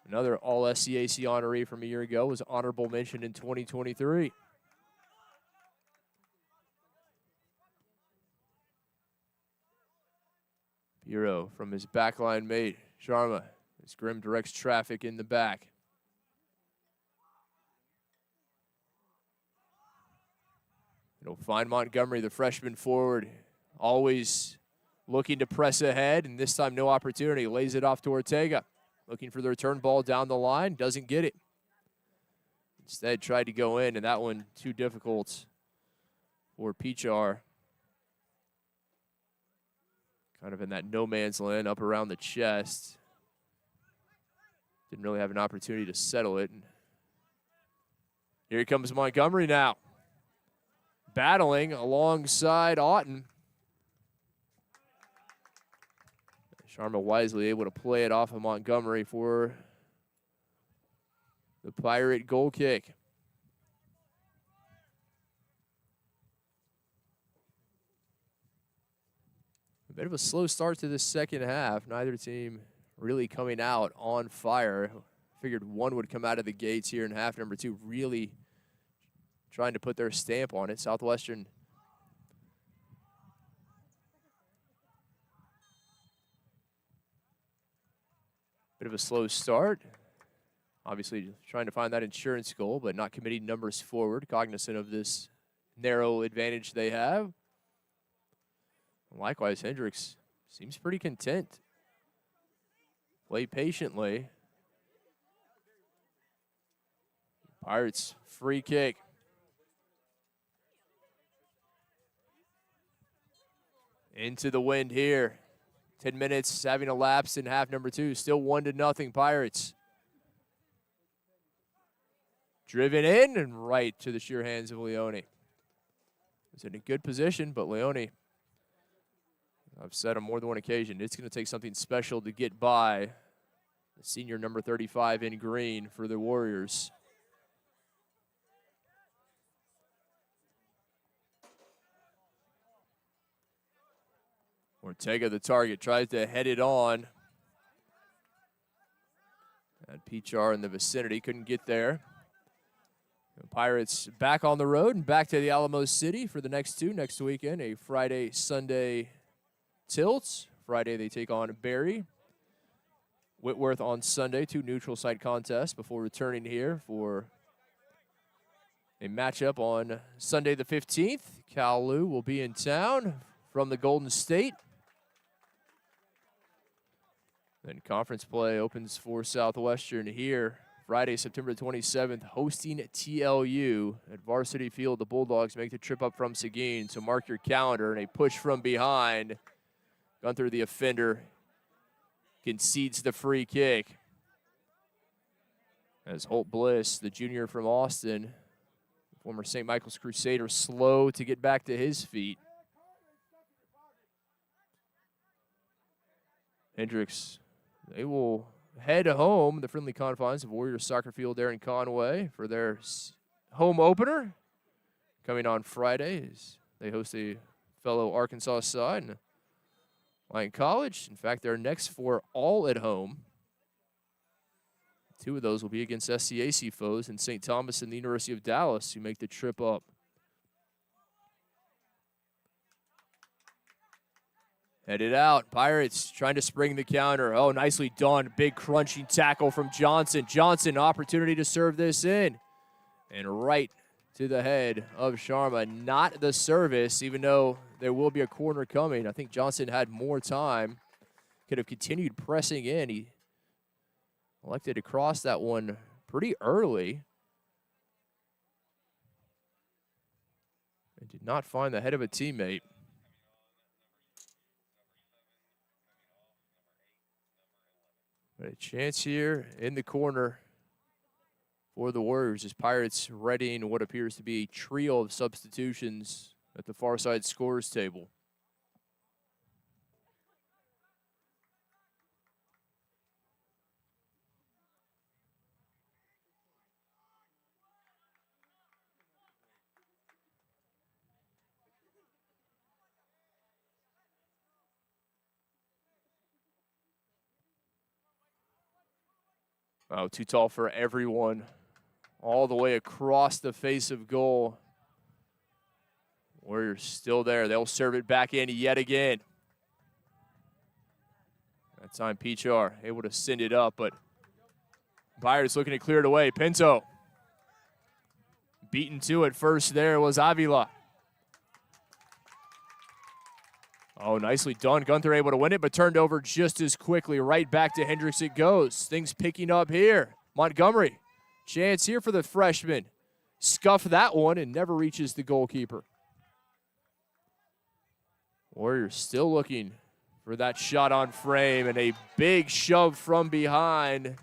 Another All-SCAC honoree from a year ago, was honorable mention in 2023. Bureau from his backline mate, Sharma, as Grimm directs traffic in the back. It'll find Montgomery, the freshman forward, always looking to press ahead, and this time no opportunity. Lays it off to Ortega, looking for the return ball down the line, doesn't get it. Instead tried to go in, and that one too difficult for Pichar. Kind of in that no man's land up around the chest. Didn't really have an opportunity to settle it. Here comes Montgomery now. Battling alongside Otten. Sharma wisely able to play it off of Montgomery for the Pirate goal kick. A bit of a slow start to the second half. Neither team really coming out on fire. Figured one would come out of the gates here in half number 2, really trying to put their stamp on it. Southwestern bit of a slow start. Obviously trying to find that insurance goal, but not committing numbers forward, cognizant of this narrow advantage they have. Likewise, Hendrix seems pretty content. Play patiently. Pirates free kick. Into the wind here. 10 minutes having elapsed in half number 2. Still 1-0 Pirates. Driven in and right to the sure hands of Leone. It's in a good position, but Leone, I've said on more than one occasion, it's going to take something special to get by the senior number 35 in green for the Warriors. Ortega, the target, tries to head it on. And Pichar in the vicinity, couldn't get there. The Pirates back on the road and back to the Alamo City for the next weekend, a Friday-Sunday tilt. Friday they take on Barry. Whitworth on Sunday, 2 neutral site contests before returning here for a matchup on Sunday the 15th. Cal Lou will be in town from the Golden State. Then conference play opens for Southwestern here Friday, September 27th, hosting TLU at Varsity Field. The Bulldogs make the trip up from Seguin, so mark your calendar. And a push from behind. Gunther, the offender, concedes the free kick. As Holt Bliss, the junior from Austin, former St. Michael's Crusader, slow to get back to his feet. Hendrix, they will head home, the friendly confines of Warriors Soccer Field there in Conway for their home opener. Coming on Friday as they host a fellow Arkansas side, Lyon College. In fact, their next 4 all at home. 2 of those will be against SCAC foes in St. Thomas and the University of Dallas, who make the trip up. Headed out. Pirates trying to spring the counter. Oh, nicely done. Big crunching tackle from Johnson. Johnson, opportunity to serve this in. And right to the head of Sharma. Not the service, even though there will be a corner coming. I think Johnson had more time. Could have continued pressing in. He elected to cross that one pretty early. And did not find the head of a teammate. But a chance here in the corner for the Warriors as Pirates readying what appears to be a trio of substitutions at the far side scorers table. Oh, too tall for everyone. All the way across the face of goal. Warriors still there. They'll serve it back in yet again. That time Pichar able to send it up, but Pirates looking to clear it away. Pinto. Beaten to it first there was Avila. Oh, nicely done. Gunther able to win it, but turned over just as quickly. Right back to Hendrix it goes. Things picking up here. Montgomery, chance here for the freshman. Scuff that one and never reaches the goalkeeper. Warriors still looking for that shot on frame and a big shove from behind.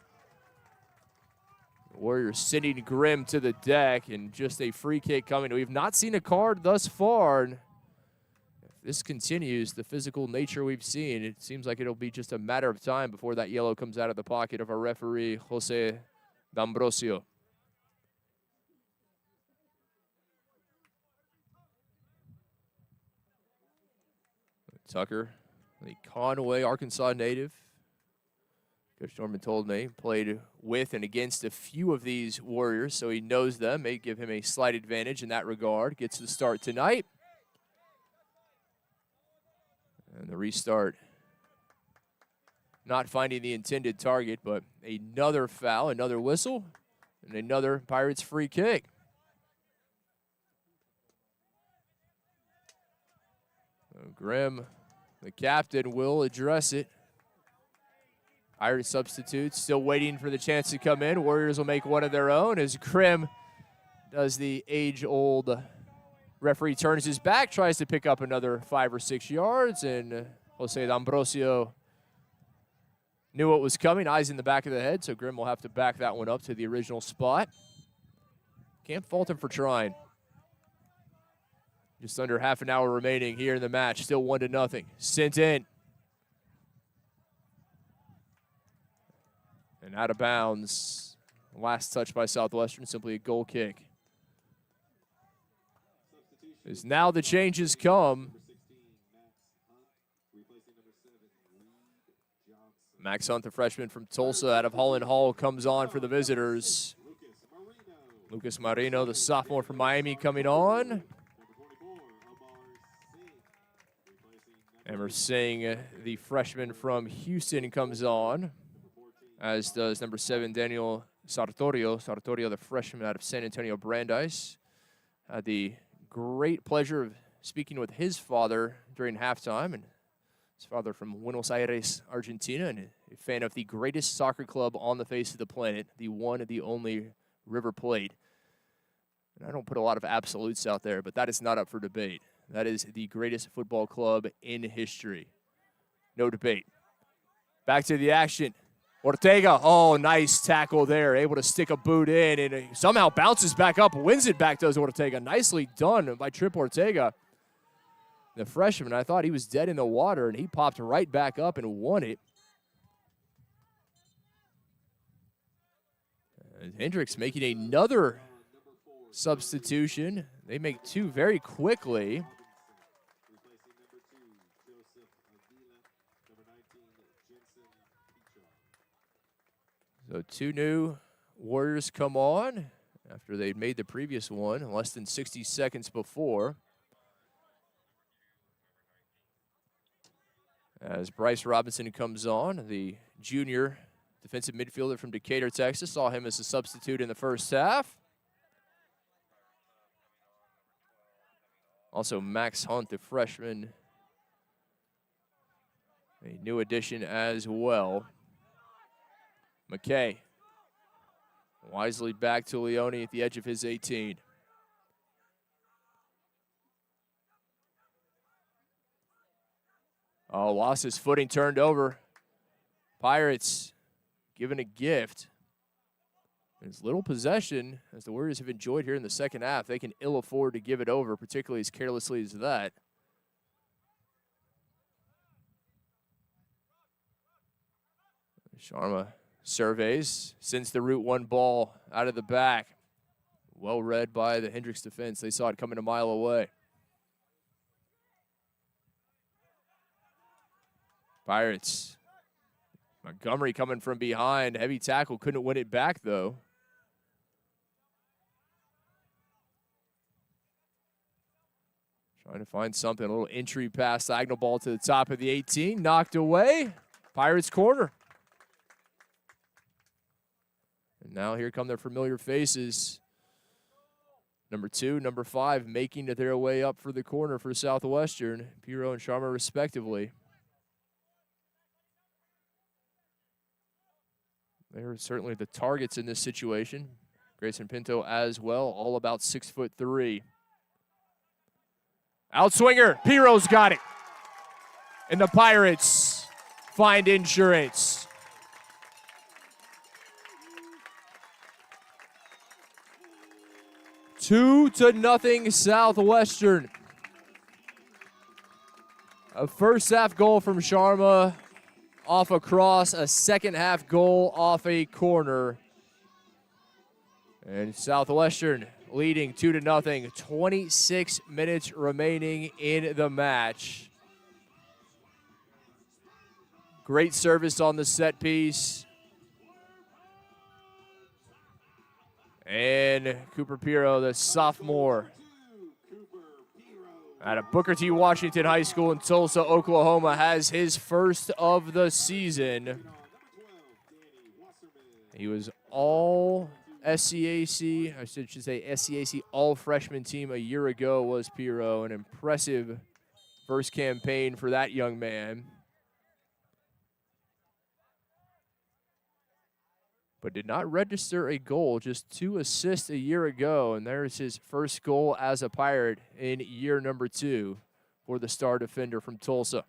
Warriors sending Grimm to the deck and just a free kick coming. We've not seen a card thus far. If this continues, the physical nature we've seen, it seems like it'll be just a matter of time before that yellow comes out of the pocket of our referee, Jose D'Ambrosio. Tucker, the Conway, Arkansas native. Coach Norman told me played with and against a few of these Warriors, so he knows them. May give him a slight advantage in that regard. Gets the start tonight. And the restart not finding the intended target, but another foul, another whistle, and another Pirates free kick. So Grimm, the captain, will address it. Pirate substitutes still waiting for the chance to come in. Warriors will make one of their own as Krim does the age-old referee turns his back, tries to pick up another 5 or 6 yards, and Jose D'Ambrosio knew what was coming, eyes in the back of the head, so Grimm will have to back that one up to the original spot. Can't fault him for trying. Just under half an hour remaining here in the match, still 1-0. Sent in. And out of bounds. Last touch by Southwestern, simply a goal kick. As now the changes come. Max Hunt, the freshman from Tulsa out of Holland Hall, comes on for the visitors. Lucas Marino, the sophomore from Miami, coming on. Emmer Singh, the freshman from Houston, comes on, as does number 7, Daniel Sartorio. Sartorio, the freshman out of San Antonio Brandeis. Had the great pleasure of speaking with his father during halftime, and his father from Buenos Aires, Argentina, and a fan of the greatest soccer club on the face of the planet, the one and the only River Plate. And I don't put a lot of absolutes out there, but that is not up for debate. That is the greatest football club in history. No debate. Back to the action. Ortega, oh, nice tackle there. Able to stick a boot in, and he somehow bounces back up, wins it back, does Ortega. Nicely done by Trip Ortega. The freshman, I thought he was dead in the water, and he popped right back up and won it. And Hendrix making another substitution. They make 2 very quickly. So 2 new Warriors come on after they made the previous one less than 60 seconds before. As Bryce Robinson comes on, the junior defensive midfielder from Decatur, Texas, saw him as a substitute in the first half. Also, Max Hunt, the freshman, a new addition as well. McKay wisely back to Leone at the edge of his 18. Oh, lost his footing, turned over. Pirates given a gift. As little possession as the Warriors have enjoyed here in the second half, they can ill afford to give it over, particularly as carelessly as that. Sharma surveys, sends the Route 1 ball out of the back. Well read by the Hendrix defense. They saw it coming a mile away. Pirates. Montgomery coming from behind. Heavy tackle. Couldn't win it back, though. Trying to find something. A little entry pass. Diagonal ball to the top of the 18. Knocked away. Pirates corner. And now here come their familiar faces. Number 2, number 5 making their way up for the corner for Southwestern. Piro and Sharma respectively. They're certainly the targets in this situation. Grayson Pinto as well, all about 6'3". Outswinger, Piro's got it. And the Pirates find insurance. Two to nothing Southwestern. A first half goal from Sharma off a cross, a second half goal off a corner. And Southwestern leading 2-0, 26 minutes remaining in the match. Great service on the set piece. And Cooper Piro, the sophomore out of Booker T. Washington High School in Tulsa, Oklahoma, has his first of the season. He was all SCAC, I should say SCAC all-freshman team a year ago was Piro. An impressive first campaign for that young man. but did not register a goal, just 2 assists a year ago, and there's his first goal as a Pirate in year number 2 for the star defender from Tulsa.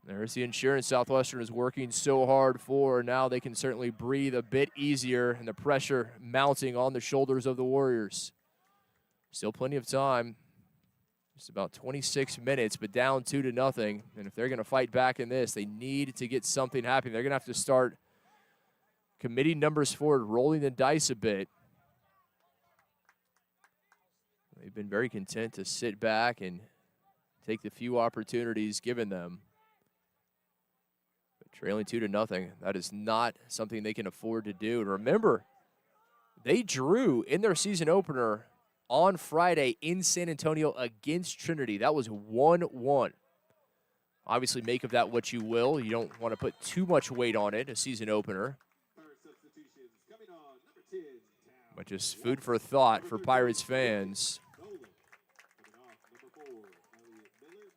There's the insurance Southwestern is working so hard for. Now they can certainly breathe a bit easier, and the pressure mounting on the shoulders of the Warriors. Still plenty of time. Just about 26 minutes, but down 2-0. And if they're going to fight back in this, they need to get something happening. They're going to have to start committing numbers forward, rolling the dice a bit. They've been very content to sit back and take the few opportunities given them. But trailing 2-0, that is not something they can afford to do. And remember, they drew in their season opener on Friday in San Antonio against Trinity. That was 1-1. Obviously, make of that what you will. You don't want to put too much weight on it, a season opener. But just food for thought for Pirates fans.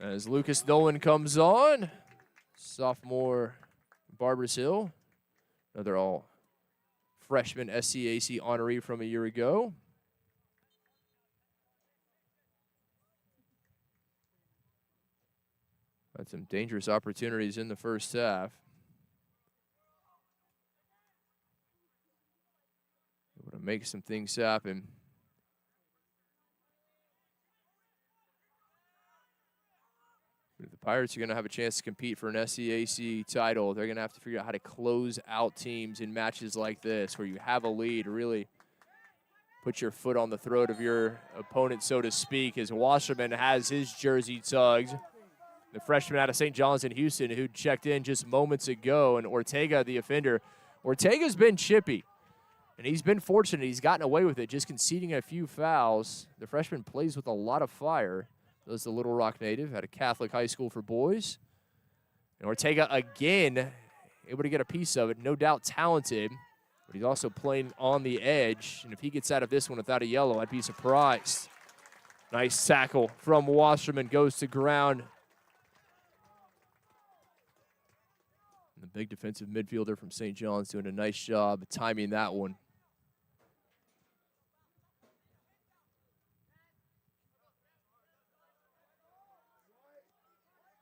As Lucas Nolan comes on, sophomore Barbers Hill, another all freshman SCAC honoree from a year ago. Had some dangerous opportunities in the first half. Able to make some things happen. But if the Pirates are going to have a chance to compete for an SCAC title, they're going to have to figure out how to close out teams in matches like this, where you have a lead, really put your foot on the throat of your opponent, so to speak, as Wasserman has his jersey tugged. The freshman out of St. John's in Houston who checked in just moments ago, and Ortega, the offender. Ortega's been chippy, and he's been fortunate. He's gotten away with it, just conceding a few fouls. The freshman plays with a lot of fire. Does the Little Rock native at a Catholic high school for boys. And Ortega, again, able to get a piece of it. No doubt talented, but he's also playing on the edge. And if he gets out of this one without a yellow, I'd be surprised. Nice tackle from Wasserman, goes to ground. The big defensive midfielder from St. John's doing a nice job timing that one.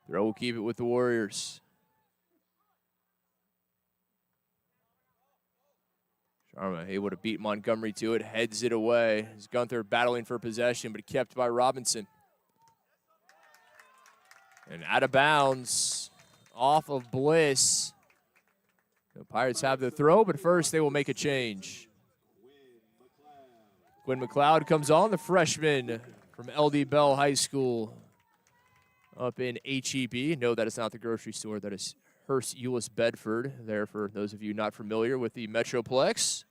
Throw will keep it with the Warriors. Sharma able to beat Montgomery to it, heads it away. As Gunther battling for possession, but kept by Robinson. And out of bounds, off of Bliss. The Pirates have the throw, but first they will make a change. Quinn McLeod comes on, the freshman from LD Bell High School up in HEB. No, that is not the grocery store. That is Hearst Euless Bedford, there for those of you not familiar with the Metroplex.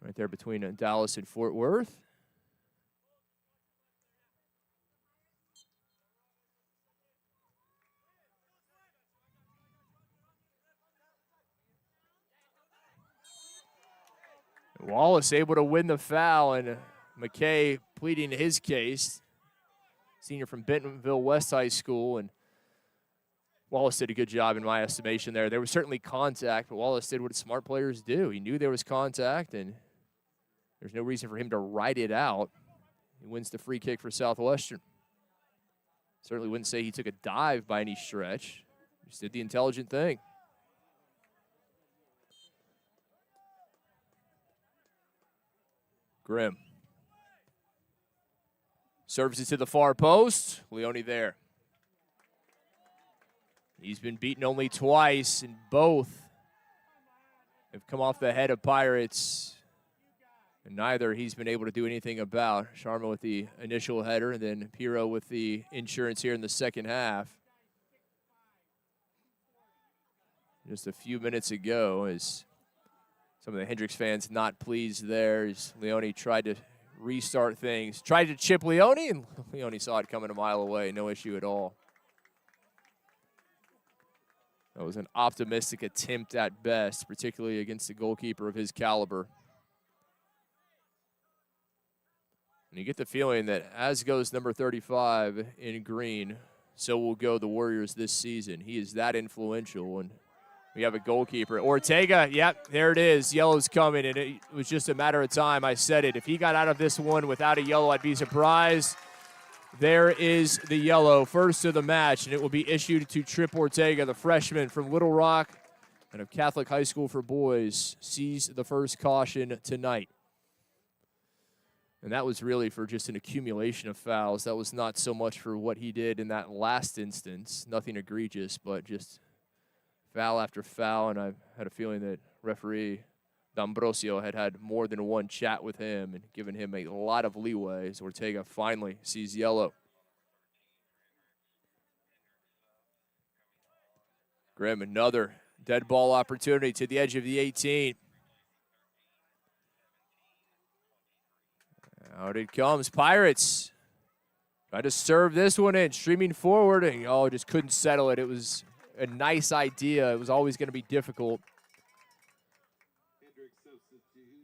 Right there between Dallas and Fort Worth. Wallace able to win the foul, and McKay pleading his case. Senior from Bentonville West High School, and Wallace did a good job in my estimation there. There was certainly contact, but Wallace did what smart players do. He knew there was contact, and there's no reason for him to ride it out. He wins the free kick for Southwestern. Certainly wouldn't say he took a dive by any stretch. Just did the intelligent thing. Grimm. Serves it to the far post. Leone there. He's been beaten only twice, and both have come off the head of Pirates. And neither he's been able to do anything about. Sharma with the initial header, and then Pirro with the insurance here in the second half. Just a few minutes ago, as some of the Hendrix fans not pleased there, as Leone tried to restart things. Tried to chip Leone, and Leone saw it coming a mile away. No issue at all. That was an optimistic attempt at best, particularly against the goalkeeper of his caliber. And you get the feeling that, as goes number 35 in green, so will go the Warriors this season. He is that influential. And we have a goalkeeper. Ortega, yep, there it is. Yellow's coming, and it was just a matter of time. I said it. If he got out of this one without a yellow, I'd be surprised. There is the yellow, first of the match, and it will be issued to Trip Ortega, the freshman from Little Rock and of Catholic High School for Boys, sees the first caution tonight. And that was really for just an accumulation of fouls. That was not so much for what he did in that last instance. Nothing egregious, but just foul after foul. And I had a feeling that referee D'Ambrosio had more than one chat with him and given him a lot of leeway as Ortega finally sees yellow. Grimm, another dead ball opportunity to the edge of the 18. Out it comes, Pirates. Try to serve this one in, streaming forward, and just couldn't settle it. It was a nice idea. It was always going to be difficult.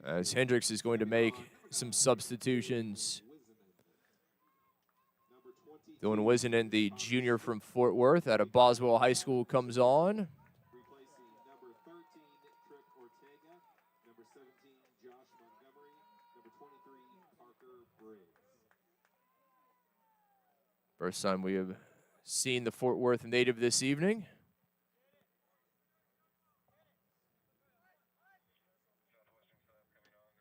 As Hendrix is going to make some substitutions. Dylan Wizenen, the junior from Fort Worth out of Boswell High School, comes on. First time we have seen the Fort Worth native this evening.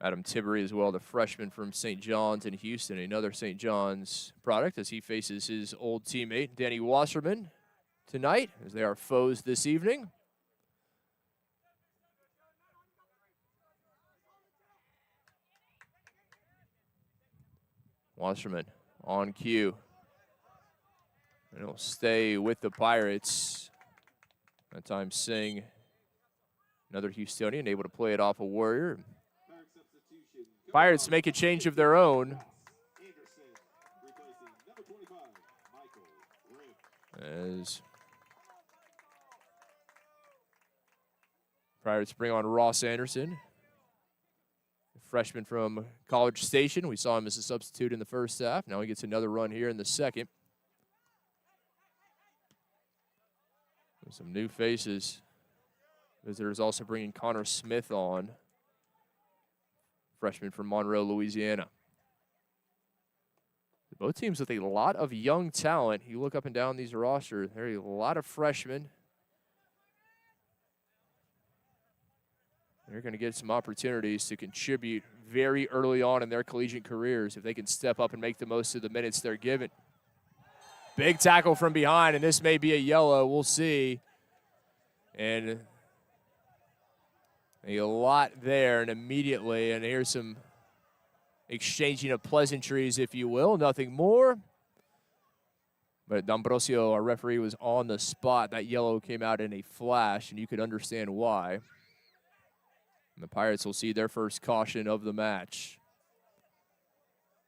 Adam Tibbery as well, the freshman from St. John's in Houston, another St. John's product as he faces his old teammate, Danny Wasserman, tonight, as they are foes this evening. Wasserman on cue. And he'll stay with the Pirates. That time Singh, another Houstonian, able to play it off a Warrior. Pirates make a change of their own. As Pirates bring on Ross Anderson, a freshman from College Station. We saw him as a substitute in the first half. Now he gets another run here in the second. Some new faces. Visitors also bringing Connor Smith on, freshman from Monroe, Louisiana. Both teams with a lot of young talent. You look up and down these rosters, there are a lot of freshmen. They're going to get some opportunities to contribute very early on in their collegiate careers if they can step up and make the most of the minutes they're given. Big tackle from behind, and this may be a yellow. We'll see. And a lot there, and immediately, and here's some exchanging of pleasantries, if you will. Nothing more. But D'Ambrosio, our referee, was on the spot. That yellow came out in a flash, and you could understand why. And the Pirates will see their first caution of the match.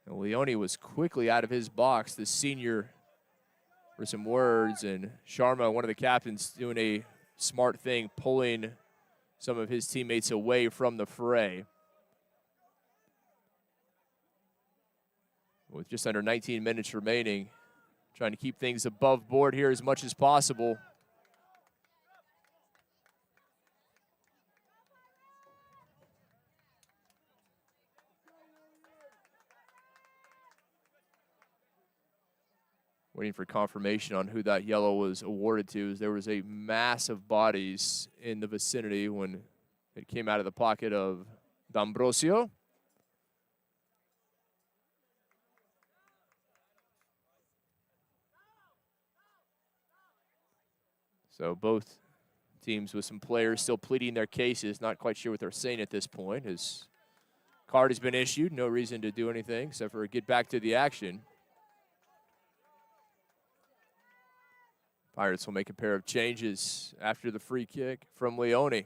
And Leone was quickly out of his box, the senior, for some words, and Sharma, one of the captains, doing a smart thing, pulling some of his teammates away from the fray. With just under 19 minutes remaining, trying to keep things above board here as much as possible. Waiting for confirmation on who that yellow was awarded to, as there was a mass of bodies in the vicinity when it came out of the pocket of D'Ambrosio. So both teams with some players still pleading their cases, not quite sure what they're saying at this point. His card has been issued, no reason to do anything except for get back to the action. Pirates will make a pair of changes after the free kick from Leone.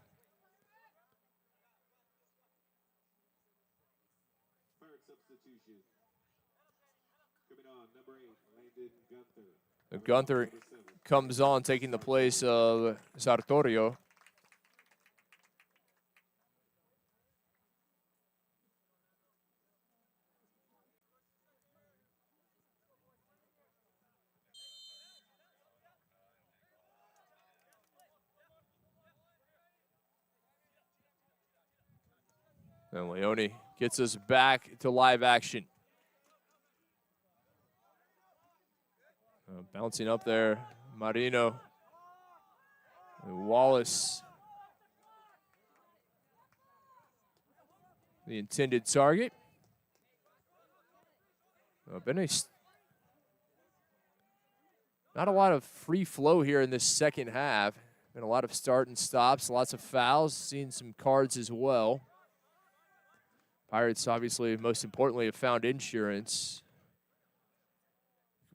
Gunther comes on, taking the place of Sartorio. And Leone gets us back to live action. Bouncing up there, Marino. And Wallace. The intended target. Not a lot of free flow here in this second half. Been a lot of start and stops, lots of fouls, seen some cards as well. Pirates, obviously, most importantly, have found insurance.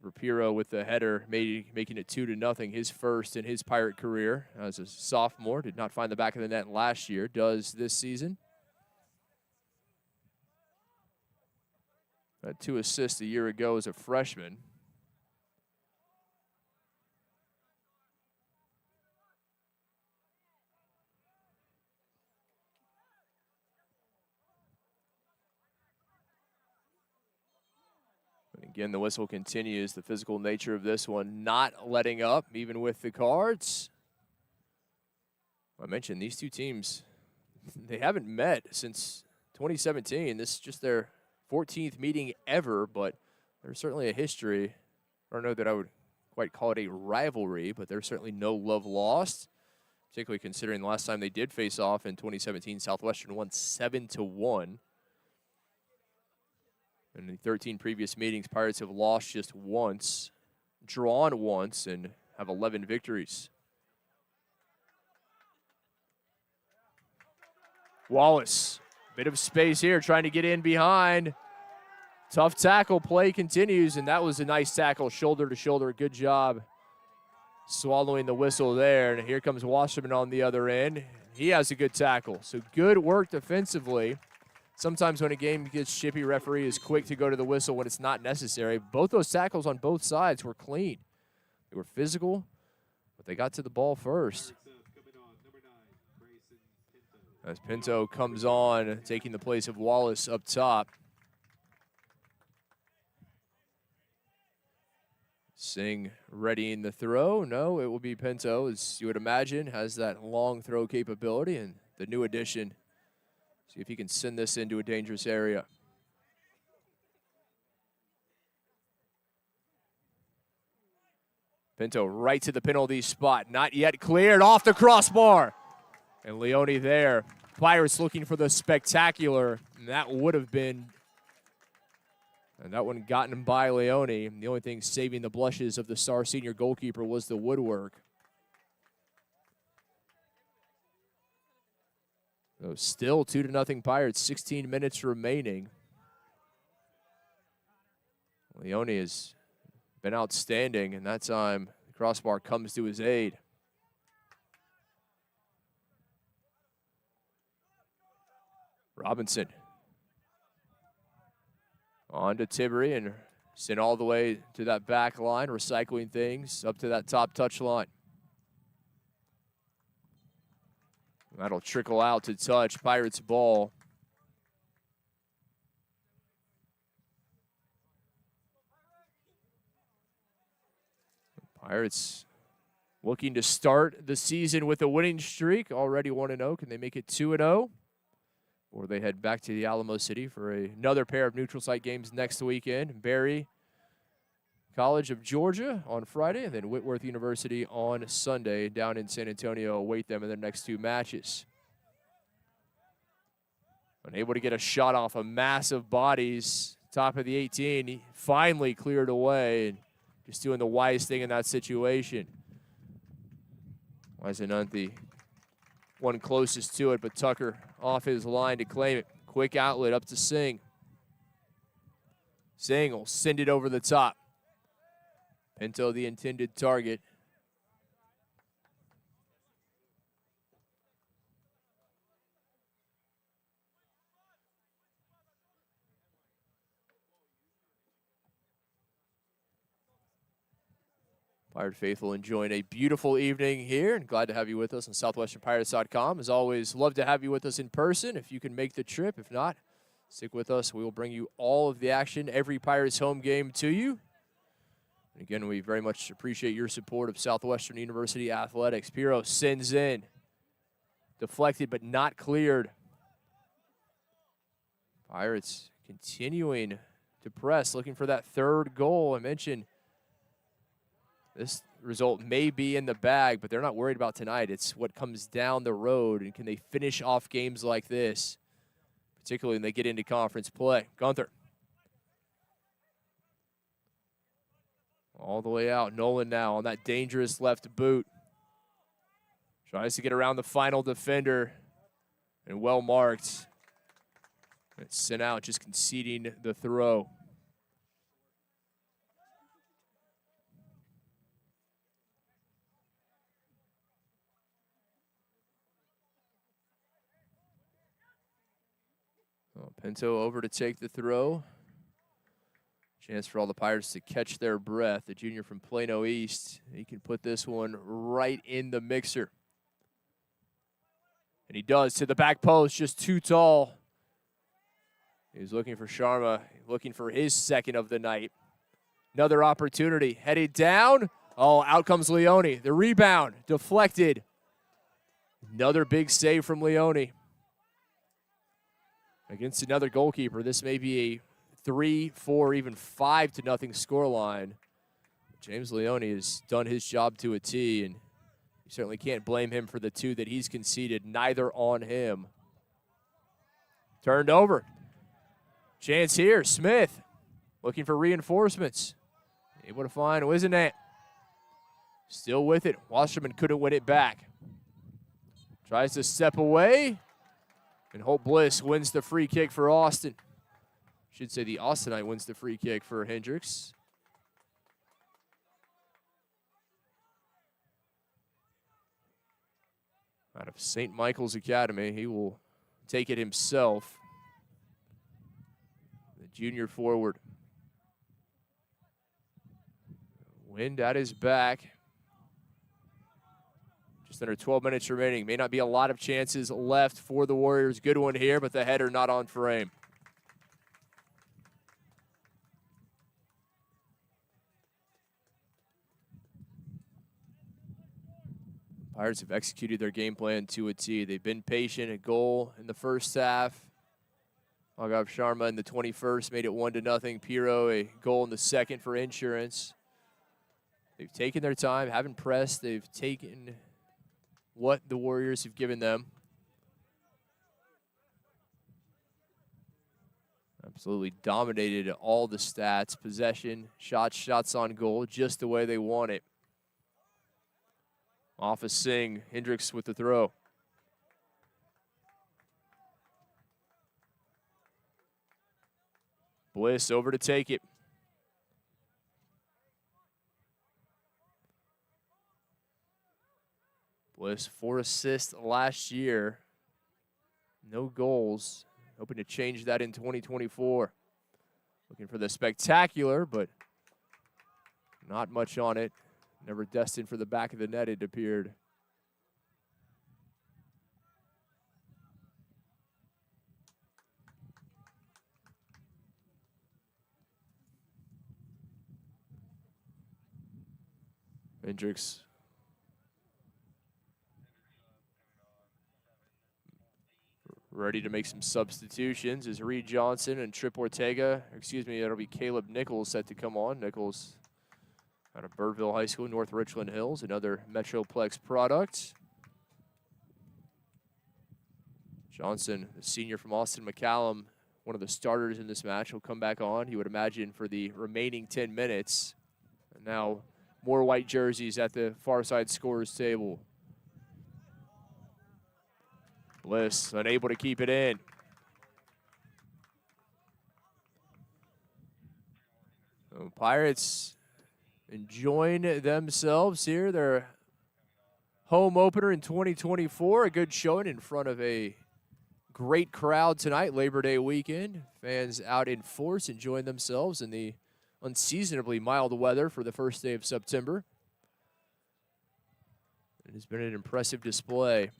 Rapiro with the header, making it 2-0, his first in his Pirate career as a sophomore. Did not find the back of the net last year, does this season. Had 2 assists a year ago as a freshman. Again, the whistle continues. The physical nature of this one, not letting up, even with the cards. I mentioned these two teams, they haven't met since 2017. This is just their 14th meeting ever, but there's certainly a history. I don't know that I would quite call it a rivalry, but there's certainly no love lost, particularly considering the last time they did face off in 2017, Southwestern won 7-1. In the 13 previous meetings, Pirates have lost just once, drawn once, and have 11 victories. Wallace, bit of space here, trying to get in behind. Tough tackle, play continues, and that was a nice tackle, shoulder to shoulder. Good job swallowing the whistle there. And here comes Wasserman on the other end. He has a good tackle, so good work defensively. Sometimes when a game gets chippy, referee is quick to go to the whistle when it's not necessary. Both those tackles on both sides were clean. They were physical, but they got to the ball first. As Pinto comes on, taking the place of Wallace up top. Singh readying the throw. No, it will be Pinto, as you would imagine, has that long throw capability, and the new addition. See if he can send this into a dangerous area. Pinto right to the penalty spot. Not yet cleared, off the crossbar. And Leone there. Pirates looking for the spectacular. And that would have been, and that one gotten by Leone. The only thing saving the blushes of the star senior goalkeeper was the woodwork. So still 2-0 Pirates, 16 minutes remaining. Leone has been outstanding, and that time the crossbar comes to his aid. Robinson. On to Tiberi and sent all the way to that back line, recycling things up to that top touch line. That'll trickle out to touch. Pirates ball. Pirates looking to start the season with a winning streak. Already 1-0. Can they make it 2-0? Or they head back to the Alamo City for another pair of neutral site games next weekend. Barry College of Georgia on Friday, and then Whitworth University on Sunday down in San Antonio. Await them in their next 2 matches. Unable to get a shot off of massive bodies, top of the 18. He finally cleared away, and just doing the wise thing in that situation. Wisenanthi, one closest to it, but Tucker off his line to claim it. Quick outlet up to Singh. Singh will send it over the top. Pinto, the intended target. Pirate faithful enjoying a beautiful evening here, and glad to have you with us on SouthwesternPirates.com. As always, love to have you with us in person if you can make the trip. If not, stick with us. We will bring you all of the action, every Pirates home game to you. And again, we very much appreciate your support of Southwestern University Athletics. Pirro sends in. Deflected but not cleared. Pirates continuing to press, looking for that third goal. I mentioned this result may be in the bag, but they're not worried about tonight. It's what comes down the road, and can they finish off games like this, particularly when they get into conference play. Gunther. All the way out. Nolan now on that dangerous left boot. Tries to get around the final defender, and well marked. It's sent out, just conceding the throw. Oh, Pinto over to take the throw. Chance for all the Pirates to catch their breath. The junior from Plano East, he can put this one right in the mixer. And he does, to the back post, just too tall. He's looking for Sharma, looking for his second of the night. Another opportunity, headed down. Oh, out comes Leone. The rebound, deflected. Another big save from Leone. Against another goalkeeper, this may be a 3, 4, even 5-0 scoreline. James Leone has done his job to a T, and you certainly can't blame him for the 2 that he's conceded, neither on him. Turned over. Chance here, Smith looking for reinforcements. Able to find Wisenant. Still with it. Wasserman couldn't win it back. Tries to step away. And Hope Bliss wins the free kick for Austin. Should say the Austinite wins the free kick for Hendrix. Out of St. Michael's Academy, he will take it himself. The junior forward. Wind at his back. Just under 12 minutes remaining. May not be a lot of chances left for the Warriors. Good one here, but the header not on frame. Pirates have executed their game plan to a T. They've been patient. A goal in the first half. Agav Sharma in the 21st made it 1-0. Piro a goal in the second for Insurance. They've taken their time, haven't pressed. They've taken what the Warriors have given them. Absolutely dominated all the stats. Possession, shots on goal, just the way they want it. Off a Singh, Hendrix with the throw. Bliss over to take it. Bliss 4 assists last year. No goals. Hoping to change that in 2024. Looking for the spectacular, but not much on it. Never destined for the back of the net, it appeared. Hendrix. Ready to make some substitutions is Reed Johnson and Trip Ortega. Excuse me, it'll be Caleb Nichols set to come on. Nichols out of Birdville High School, North Richland Hills, another Metroplex product. Johnson, the senior from Austin McCallum, one of the starters in this match, will come back on, you would imagine, for the remaining 10 minutes. And now more white jerseys at the far side scorers table. Bliss unable to keep it in. So Pirates enjoying themselves here. Their home opener in 2024. A good showing in front of a great crowd tonight, Labor Day weekend. Fans out in force enjoying themselves in the unseasonably mild weather for the first day of September. It has been an impressive display.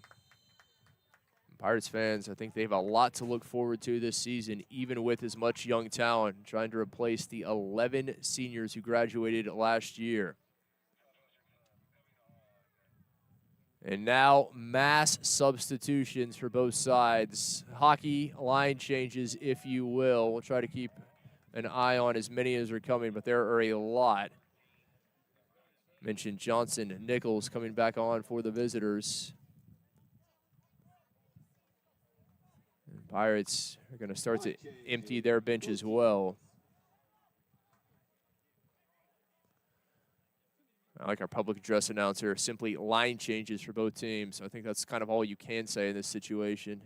Pirates fans, I think they have a lot to look forward to this season, even with as much young talent, trying to replace the 11 seniors who graduated last year. And now mass substitutions for both sides. Hockey line changes, if you will. We'll try to keep an eye on as many as are coming, but there are a lot. Mentioned Johnson and Nichols coming back on for the visitors. And Pirates are going to start to empty their bench as well. I like our public address announcer, simply line changes for both teams. I think that's kind of all you can say in this situation.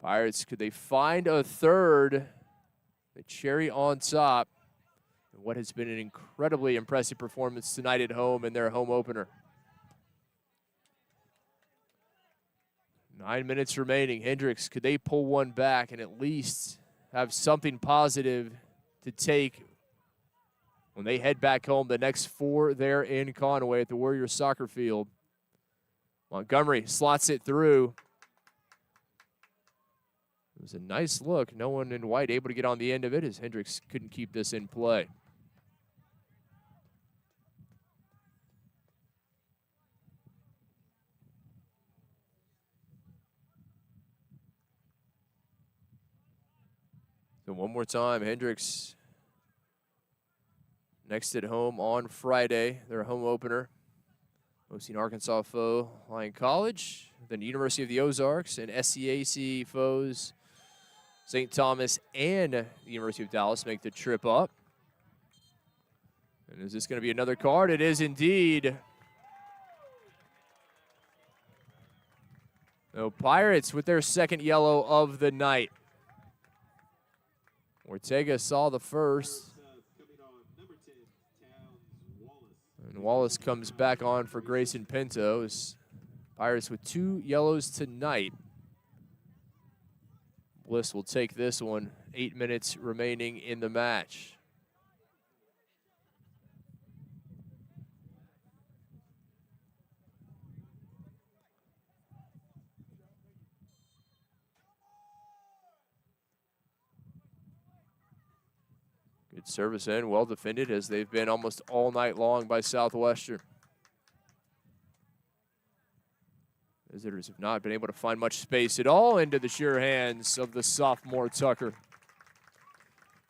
Pirates, could they find a third? The cherry on top. What has been an incredibly impressive performance tonight at home in their home opener. 9 minutes remaining. Hendrix, could they pull one back and at least have something positive to take when they head back home? The next 4 there in Conway at the Warriors soccer field. Montgomery slots it through. It was a nice look. No one in white able to get on the end of it as Hendrix couldn't keep this in play. So one more time, Hendrix next at home on Friday, their home opener. Hosting Arkansas foe Lyon College, then University of the Ozarks, and SCAC foes St. Thomas and the University of Dallas make the trip up. And is this going to be another card? It is indeed. So Pirates with their second yellow of the night. Ortega saw the first. And Wallace comes back on for Grayson Pintos. Pirates with 2 yellows tonight. Bliss will take this one. 8 minutes remaining in the match. Good service in, well defended as they've been almost all night long by Southwestern. Visitors have not been able to find much space at all into the sure hands of the sophomore Tucker.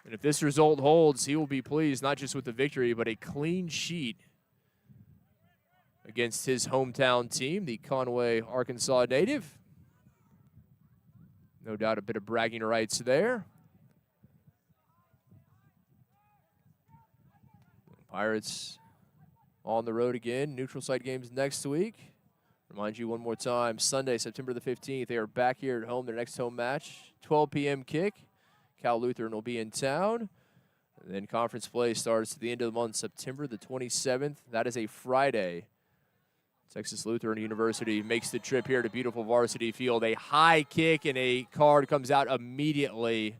And if this result holds, he will be pleased not just with the victory, but a clean sheet against his hometown team, the Conway, Arkansas native. No doubt a bit of bragging rights there. Pirates on the road again. Neutral site games next week. Remind you one more time, Sunday, September the 15th, they are back here at home, their next home match. 12 p.m. kick. Cal Lutheran will be in town. And then conference play starts at the end of the month, September the 27th. That is a Friday. Texas Lutheran University makes the trip here to beautiful Varsity Field. A high kick and a card comes out immediately.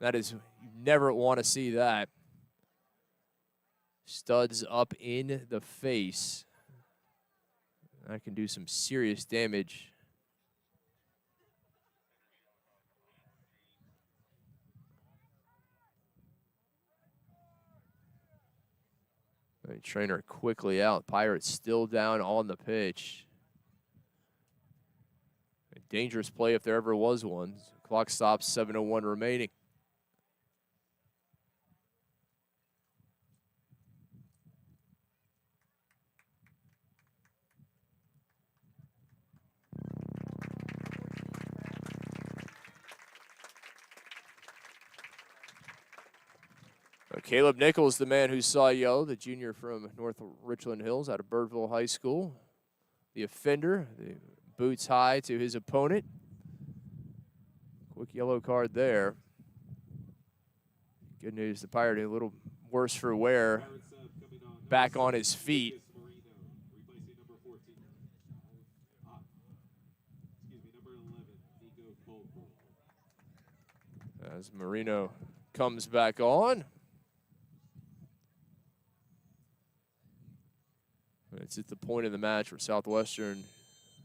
That is, you never want to see that. Studs up in the face. That can do some serious damage. The trainer quickly out. Pirates still down on the pitch. A dangerous play if there ever was one. Clock stops, 7:01 remaining. Caleb Nichols, the man who saw yellow, the junior from North Richland Hills out of Birdville High School. The offender, the boots high to his opponent. Quick yellow card there. Good news, the Pirate a little worse for wear. Back on his feet. As Marino comes back on. It's at the point of the match where Southwestern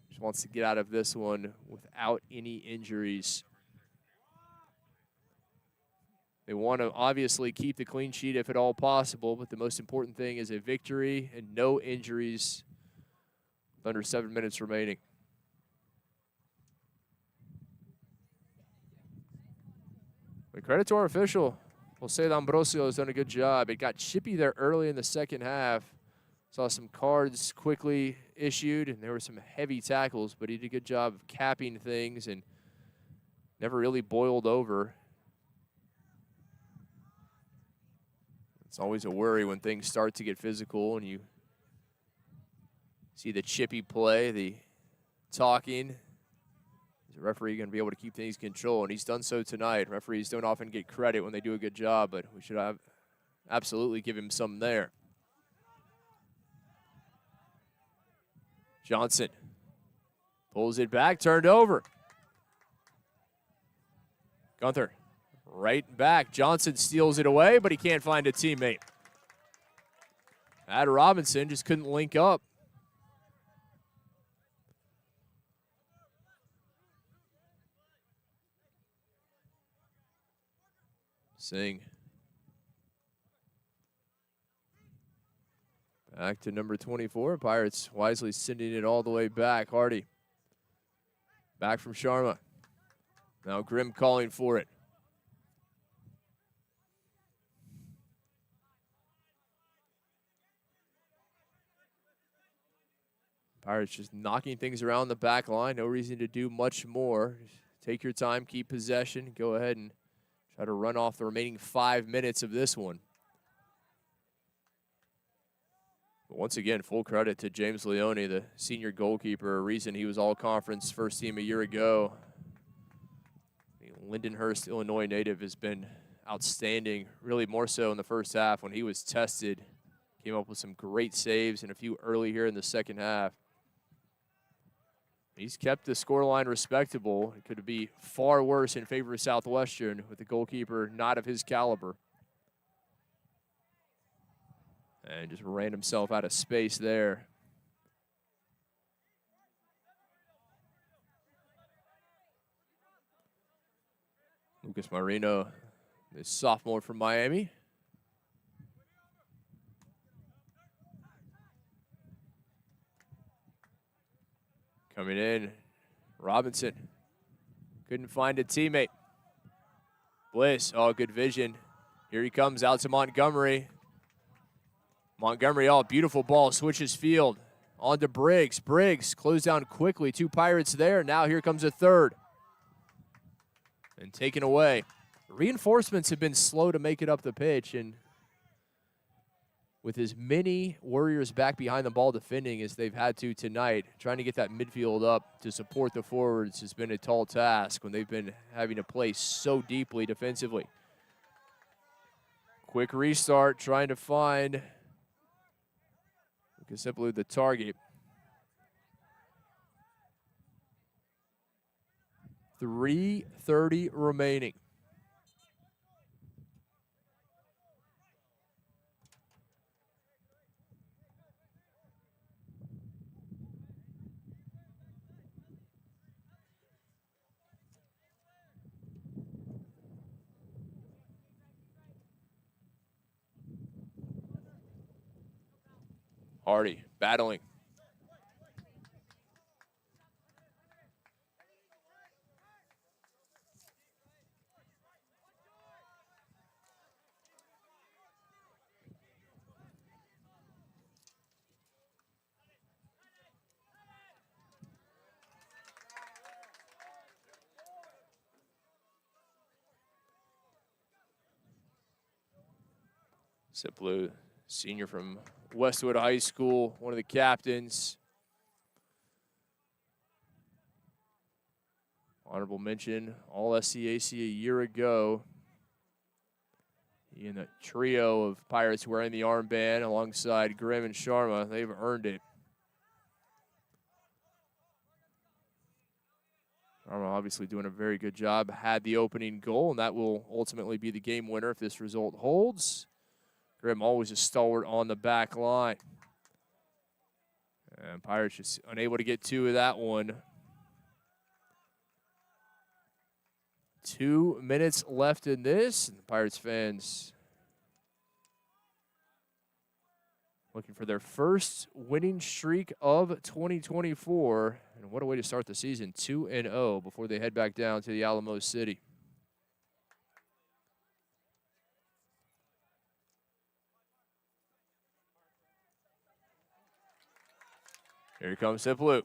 just wants to get out of this one without any injuries. They want to obviously keep the clean sheet if at all possible, but the most important thing is a victory and no injuries with under 7 minutes remaining. But credit to our official. Jose D'Ambrosio has done a good job. It got chippy there early in the second half. Saw some cards quickly issued, and there were some heavy tackles, but he did a good job of capping things and never really boiled over. It's always a worry when things start to get physical and you see the chippy play, the talking. Is the referee going to be able to keep things in control? And he's done so tonight. Referees don't often get credit when they do a good job, but we should absolutely give him some there. Johnson pulls it back, turned over. Gunther right back. Johnson steals it away, but he can't find a teammate. Ad Robinson just couldn't link up. Singh. Back to number 24. Pirates wisely sending it all the way back. Hardy. Back from Sharma. Now Grimm calling for it. Pirates just knocking things around the back line. No reason to do much more. Just take your time, keep possession. Go ahead and try to run off the remaining 5 minutes of this one. But once again, full credit to James Leone, the senior goalkeeper. A reason he was all-conference first team a year ago. The Lindenhurst, Illinois native has been outstanding, really more so in the first half when he was tested. Came up with some great saves and a few early here in the second half. He's kept the scoreline respectable. It could be far worse in favor of Southwestern with the goalkeeper not of his caliber. And just ran himself out of space there. Lucas Marino, the sophomore from Miami. Coming in, Robinson. Couldn't find a teammate. Bliss, oh, good vision. Here he comes out to Montgomery. Montgomery, oh, beautiful ball, switches field. On to Briggs. Briggs closed down quickly. 2 Pirates there. Now here comes a third. And taken away. Reinforcements have been slow to make it up the pitch, and with as many Warriors back behind the ball defending as they've had to tonight, trying to get that midfield up to support the forwards has been a tall task when they've been having to play so deeply defensively. Quick restart, trying to find simply the target. 3:30 remaining. Hardy battling. Siplu, senior from Westwood High School, one of the captains. Honorable mention, all SCAC a year ago. He and the trio of Pirates wearing the armband alongside Grimm and Sharma, they've earned it. Sharma obviously doing a very good job, had the opening goal, and that will ultimately be the game winner if this result holds. Grimm always a stalwart on the back line. And Pirates just unable to get 2 of that one. 2 minutes left in this. And the Pirates fans looking for their first winning streak of 2024. And what a way to start the season, 2-0 before they head back down to the Alamo City. Here comes Hippolyte.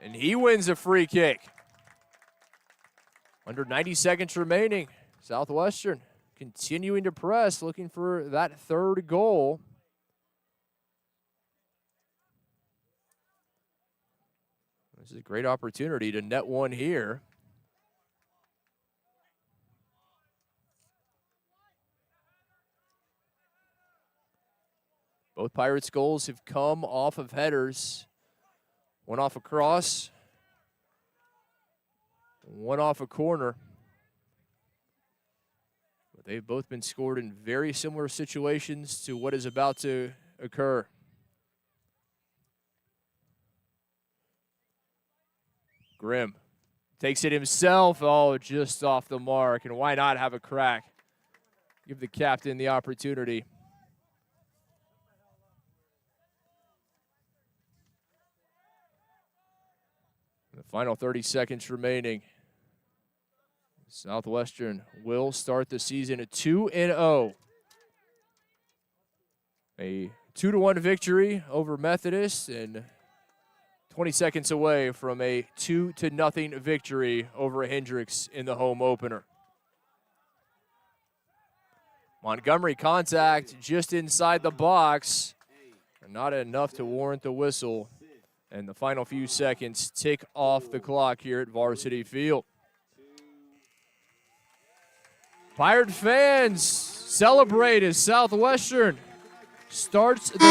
And he wins a free kick. Under 90 seconds remaining. Southwestern continuing to press, looking for that third goal. This is a great opportunity to net one here. Both Pirates goals have come off of headers. One off a cross, one off a corner. But they've both been scored in very similar situations to what is about to occur. Grimm takes it himself. Oh, just off the mark. And why not have a crack? Give the captain the opportunity. The final 30 seconds remaining. Southwestern will start the season at 2-0. A 2-1 victory over Methodist, and 20 seconds away from a 2-0 victory over Hendrix in the home opener. Montgomery contact just inside the box, not enough to warrant the whistle. And the final few seconds tick off the clock here at Varsity Field. Pirate fans celebrate as Southwestern starts the season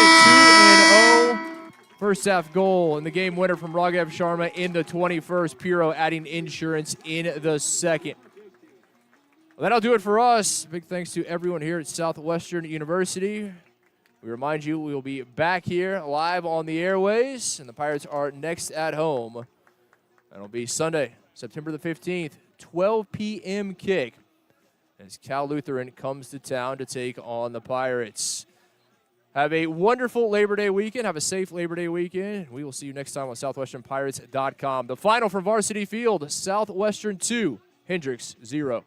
at 2-0. First half goal and the game winner from Raghav Sharma in the 21st. Piro adding insurance in the second. Well, that'll do it for us. Big thanks to everyone here at Southwestern University. We remind you we will be back here live on the airways, and the Pirates are next at home. That'll be Sunday, September the 15th, 12 p.m. kick as Cal Lutheran comes to town to take on the Pirates. Have a wonderful Labor Day weekend. Have a safe Labor Day weekend. We will see you next time on SouthwesternPirates.com. The final from Varsity Field, Southwestern 2, Hendrix 0.